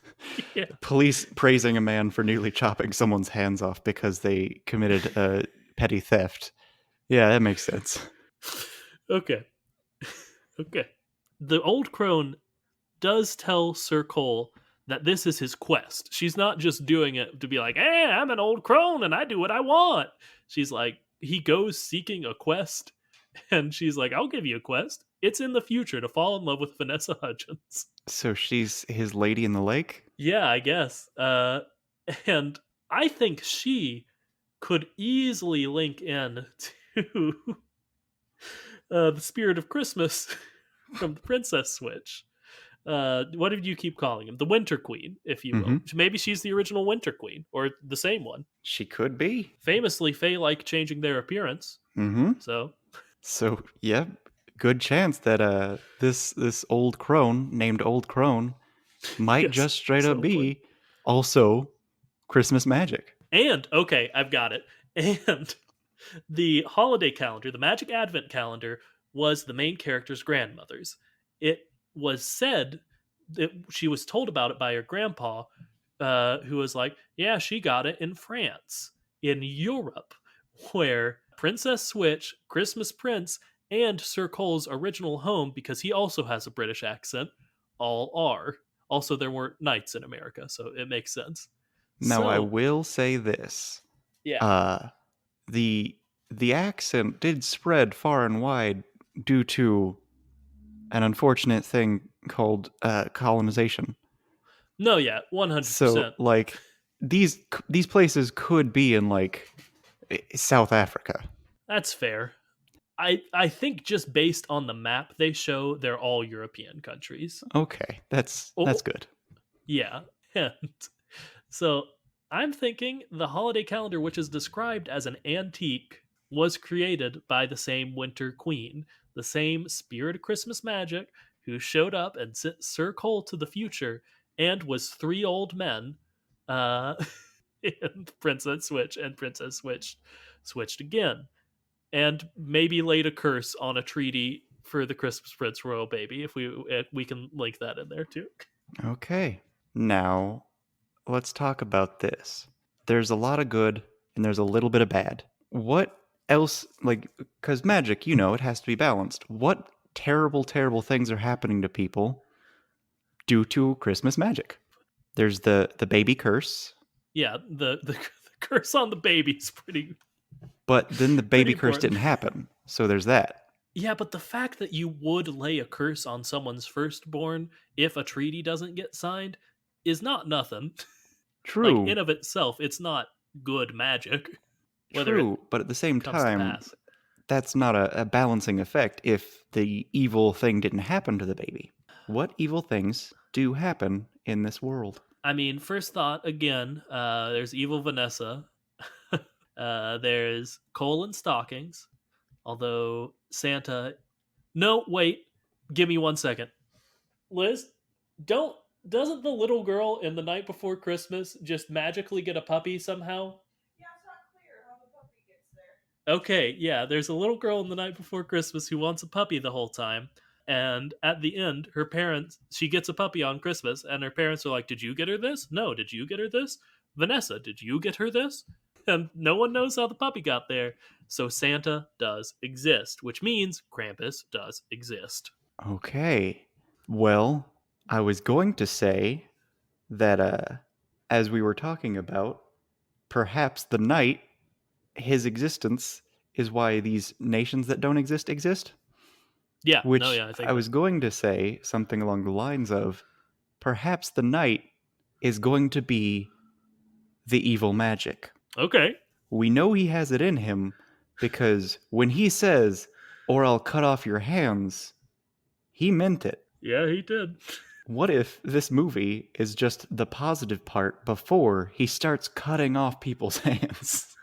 Yeah. Police praising a man for nearly chopping someone's hands off because they committed a petty theft. Yeah, that makes sense. Okay. Okay. The old crone does tell Sir Cole that this is his quest. She's not just doing it to be like, I'm an old crone and I do what I want. She's like, he goes seeking a quest, and she's like, I'll give you a quest. It's in the future to fall in love with Vanessa Hudgens. So she's his lady in the lake? Yeah, I guess. And I think she could easily link in to the Spirit of Christmas from the Princess Switch. What did you keep calling him? The Winter Queen, if you will. Maybe she's the original Winter Queen, or the same one. She could be. Famously, Fae like changing their appearance. So, yeah, good chance that this old crone named Old Crone might yes, just straight up subtle be also Christmas magic. And, okay, I've got it. And the holiday calendar, the Magic Advent calendar, was the main character's grandmother's. It was said that she was told about it by her grandpa, who was like, yeah, she got it in France, in Europe, where Princess Switch, Christmas Prince, and Sir Cole's original home, because he also has a British accent, all are. Also, there weren't knights in America, so it makes sense. Now, I So, will say this. yeah. The accent did spread far and wide due to an unfortunate thing called colonization. No, yeah, 100%. So, like, these places could be in like South Africa. That's fair. I think just based on the map they show, they're all European countries. Okay, that's good. Yeah. And so I'm thinking the holiday calendar, which is described as an antique, was created by the same Winter Queen, the same Spirit of Christmas magic, who showed up and sent Sir Cole to the future and was three old men, and Princess Switch, and Princess Switch switched again, and maybe laid a curse on a treaty for the Christmas Prince royal baby. If we can link that in there too. Okay, now let's talk about this. There's a lot of good and there's a little bit of bad. What else, like, because magic, it has to be balanced. What terrible, terrible things are happening to people due to Christmas magic? There's the baby curse. Yeah, the curse on the baby is pretty. But then the baby pretty curse important. didn't happen, so there's that. Yeah, but the fact that you would lay a curse on someone's firstborn if a treaty doesn't get signed is not nothing. True. Like, in of itself, it's not good magic. True, but at the same comes to time, pass. that's not a balancing effect if the evil thing didn't happen to the baby. What evil things do happen in this world? I mean, first thought, again, there's evil Vanessa. There's Cole and stockings. Although Santa... No, wait. Give me 1 second. Liz, doesn't the little girl in The Night Before Christmas just magically get a puppy somehow? Yeah, it's not clear how the puppy gets there. Okay, yeah, there's a little girl in The Night Before Christmas who wants a puppy the whole time. And at the end, her parents, she gets a puppy on Christmas, and her parents are like, "Did you get her this? No, did you get her this? Vanessa, did you get her this?" And no one knows how the puppy got there. So Santa does exist, which means Krampus does exist. Okay. Well, I was going to say that as we were talking about, perhaps the night, his existence is why these nations that don't exist exist. Yeah, Which no, yeah, I think I was going to say something along the lines of perhaps the night is going to be the evil magic. okay. We know he has it in him because when he says, "Or I'll cut off your hands," he meant it. Yeah, he did. What if this movie is just the positive part before he starts cutting off people's hands?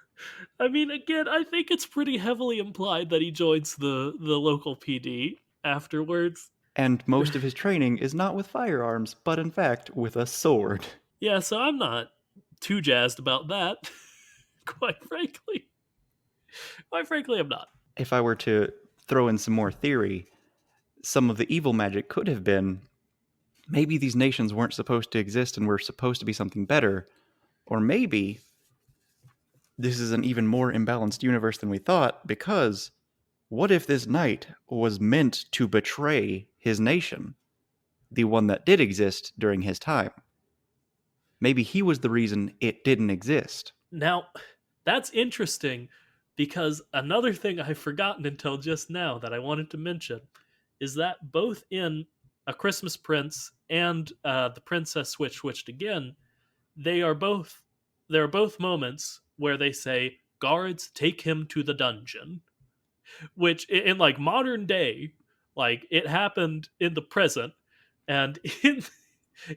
I mean, again, I think it's pretty heavily implied that he joins the local PD afterwards. And most of his training is not with firearms, but in fact with a sword. Yeah, so I'm not too jazzed about that. Quite frankly. Quite frankly, I'm not. If I were to throw in some more theory, some of the evil magic could have been maybe these nations weren't supposed to exist and were supposed to be something better. Or maybe this is an even more imbalanced universe than we thought, because what if this knight was meant to betray his nation, the one that did exist during his time? Maybe he was the reason it didn't exist. Now, that's interesting because another thing I've forgotten until just now that I wanted to mention is that both in A Christmas Prince and The Princess Switched Again, there are both moments where they say, "Guards, take him to the dungeon," which in like modern day, like it happened in the present, and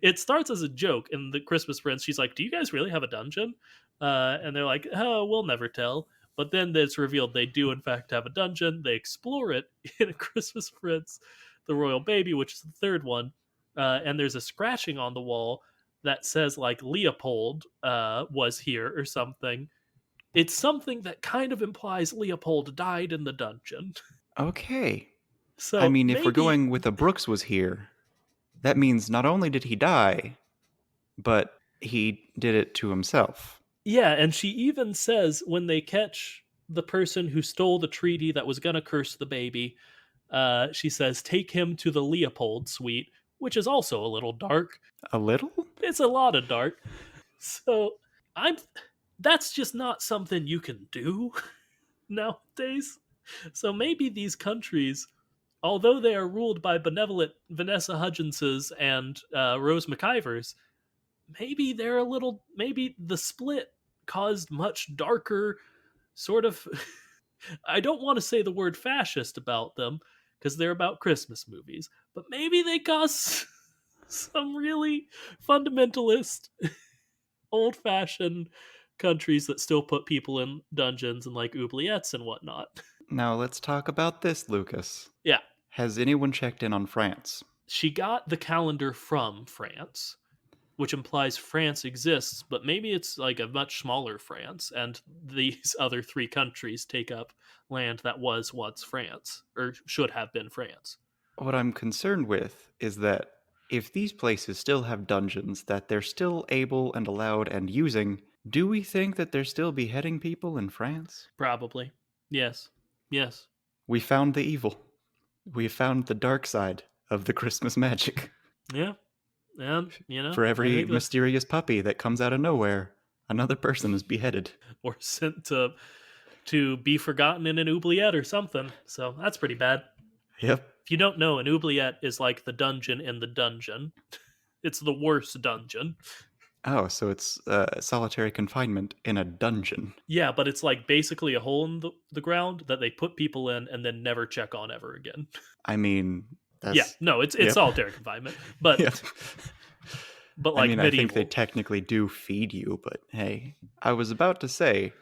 it starts as a joke in The Christmas Prince. She's like, "Do you guys really have a dungeon?" And they're like, "Oh, we'll never tell." But then it's revealed they do in fact have a dungeon. They explore it in A Christmas Prince, the Royal Baby, which is the third one, and there's a scratching on the wall that says like Leopold was here or something. It's something that kind of implies Leopold died in the dungeon. Okay. So I mean, if we're maybe- going with the Brooks was here, that means not only did he die, but he did it to himself. Yeah, and she even says when they catch the person who stole the treaty that was gonna curse the baby, she says, "Take him to the Leopold suite," which is also a little dark. A little? It's a lot of dark. So that's just not something you can do nowadays. So maybe these countries, although they are ruled by benevolent Vanessa Hudgenses and Rose McIvers, maybe maybe the split caused much darker sort of I don't want to say the word fascist about them because they're about Christmas movies, but maybe they caused some really fundamentalist old-fashioned countries that still put people in dungeons and like oubliettes and whatnot. Now let's talk about this, Lucas. Yeah. Has anyone checked in on France? She got the calendar from France, which implies France exists, but maybe it's like a much smaller France, and these other three countries take up land that was once France, or should have been France. What I'm concerned with is that if these places still have dungeons that they're still able and allowed and using, do we think that they're still beheading people in France? Probably. Yes. Yes. We found the evil. We found the dark side of the Christmas magic. Yeah. And, you know, For I every think that- mysterious puppy that comes out of nowhere, another person is beheaded. or sent to be forgotten in an oubliette or something. So that's pretty bad. Yep. If you don't know, an oubliette is like the dungeon in the dungeon. It's the worst dungeon. Oh, so it's solitary confinement in a dungeon. Yeah, but it's like basically a hole in the ground that they put people in and then never check on ever again. I mean, that's... Yeah, no, it's yep. solitary confinement, but Yep. but like I mean, medieval. I think they technically do feed you, but hey, I was about to say,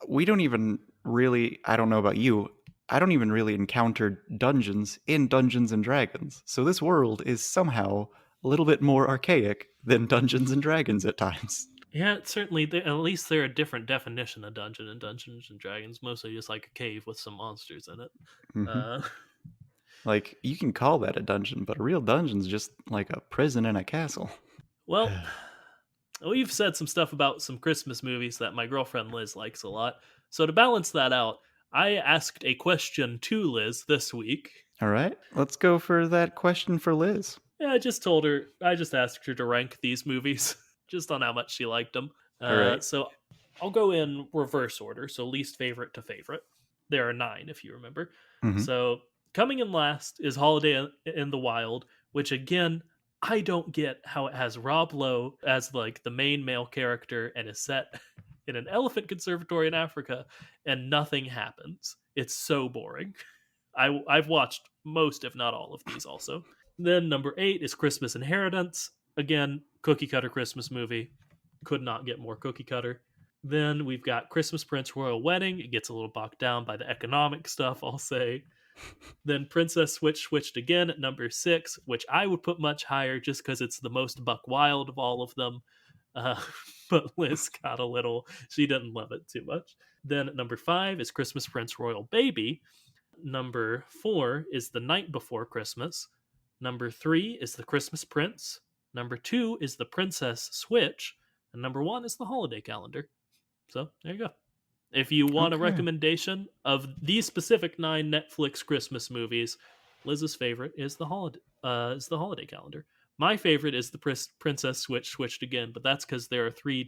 we don't even really, I don't know about you, I don't even really encounter dungeons in Dungeons and Dragons. So this world is somehow a little bit more archaic than Dungeons and Dragons at times. Yeah, certainly. At least they're a different definition of dungeon in Dungeons and Dragons. Mostly just like a cave with some monsters in it. Mhm. Like, you can call that a dungeon, but a real dungeon's just like a prison in a castle. Well, we've said some stuff about some Christmas movies that my girlfriend Liz likes a lot. So to balance that out, I asked a question to Liz this week. All right, let's go for that question for Liz. Yeah, I just asked her to rank these movies just on how much she liked them. All right. So I'll go in reverse order. So least favorite to favorite. There are 9, if you remember. Mhm. So coming in last is Holiday in the Wild, which again, I don't get how it has Rob Lowe as like the main male character and is set in an elephant conservatory in Africa and nothing happens. It's so boring. I've watched most, if not all, of these also. Then number 8 is Christmas Inheritance. Again, cookie cutter Christmas movie. Could not get more cookie cutter. Then we've got Christmas Prince Royal Wedding. It gets a little bogged down by the economic stuff, I'll say. Then Princess switched again at number 6, which I would put much higher just because it's the most buck wild of all of them. But Liz got a little, she didn't love it too much. Then at number 5 is Christmas Prince Royal Baby. Number 4 is The Night Before Christmas. Number 3 is The Christmas Prince. Number 2 is The Princess Switch. And number 1 is The Holiday Calendar. So there you go. If you want a recommendation of these specific 9 Netflix Christmas movies, Liz's favorite is the Holiday Calendar. My favorite is the Princess switched again, but that's because there are three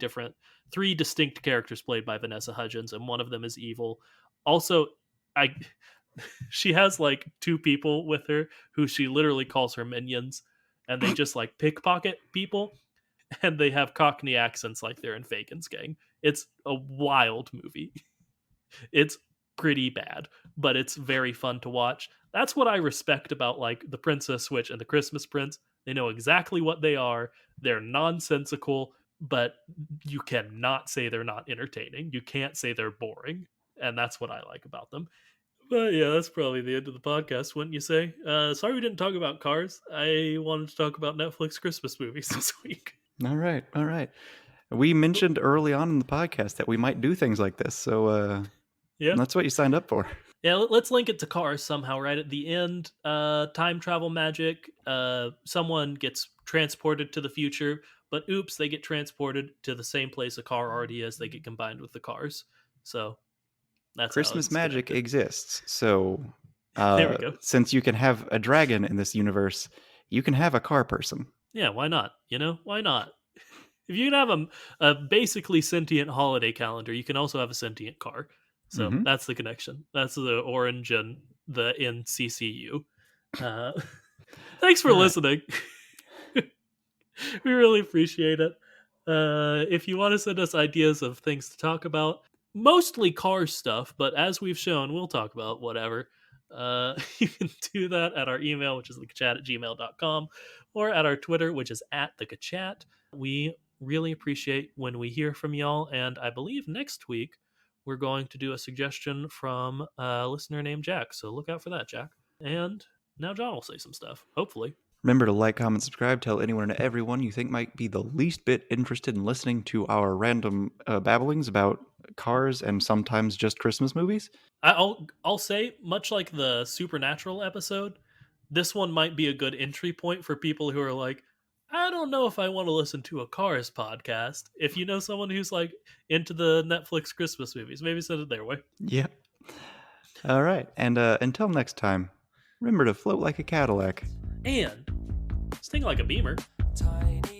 distinct characters played by Vanessa Hudgens, and one of them is evil. Also, she has like 2 people with her who she literally calls her minions, and they just like pickpocket people, and they have Cockney accents like they're in Fagin's gang. It's a wild movie. It's pretty bad, but it's very fun to watch. That's what I respect about like the Princess Switch and the Christmas Prince. They know exactly what they are. They're nonsensical, but you cannot say they're not entertaining. You can't say they're boring, and that's what I like about them. But yeah, that's probably the end of the podcast, wouldn't you say? Sorry we didn't talk about Cars. I wanted to talk about Netflix Christmas movies this week. All right. We mentioned early on in the podcast that we might do things like this, so Yeah, that's what you signed up for. Yeah, let's link it to Cars somehow, right at the end. Time travel magic. Someone gets transported to the future, but oops, they get transported to the same place a car already is. They get combined with the cars. So that's Christmas magic exists. So there we go. Since you can have a dragon in this universe, you can have a car person. Yeah, why not? Why not? If you can have a basically sentient holiday calendar, you can also have a sentient car. So that's the connection. That's the orange and the NCCU. Thanks for listening. We really appreciate it. If you want to send us ideas of things to talk about, mostly car stuff, but as we've shown, we'll talk about whatever. You can do that at our email, which is thekachat@gmail.com, or at our Twitter, which is @thekachat. We really appreciate when we hear from y'all, and I believe next week we're going to do a suggestion from a listener named Jack, so look out for that, Jack. And now John will say some stuff, hopefully. Remember to like, comment, subscribe, tell anyone and everyone you think might be the least bit interested in listening to our random babblings about cars and sometimes just Christmas movies. I'll say, much like the Supernatural episode, this one might be a good entry point for people who are like, I don't know if I want to listen to a Cars podcast. If you know someone who's like into the Netflix Christmas movies, maybe send it their way. Yeah. All right. And until next time, remember to float like a Cadillac. And sting like a Beamer. Tiny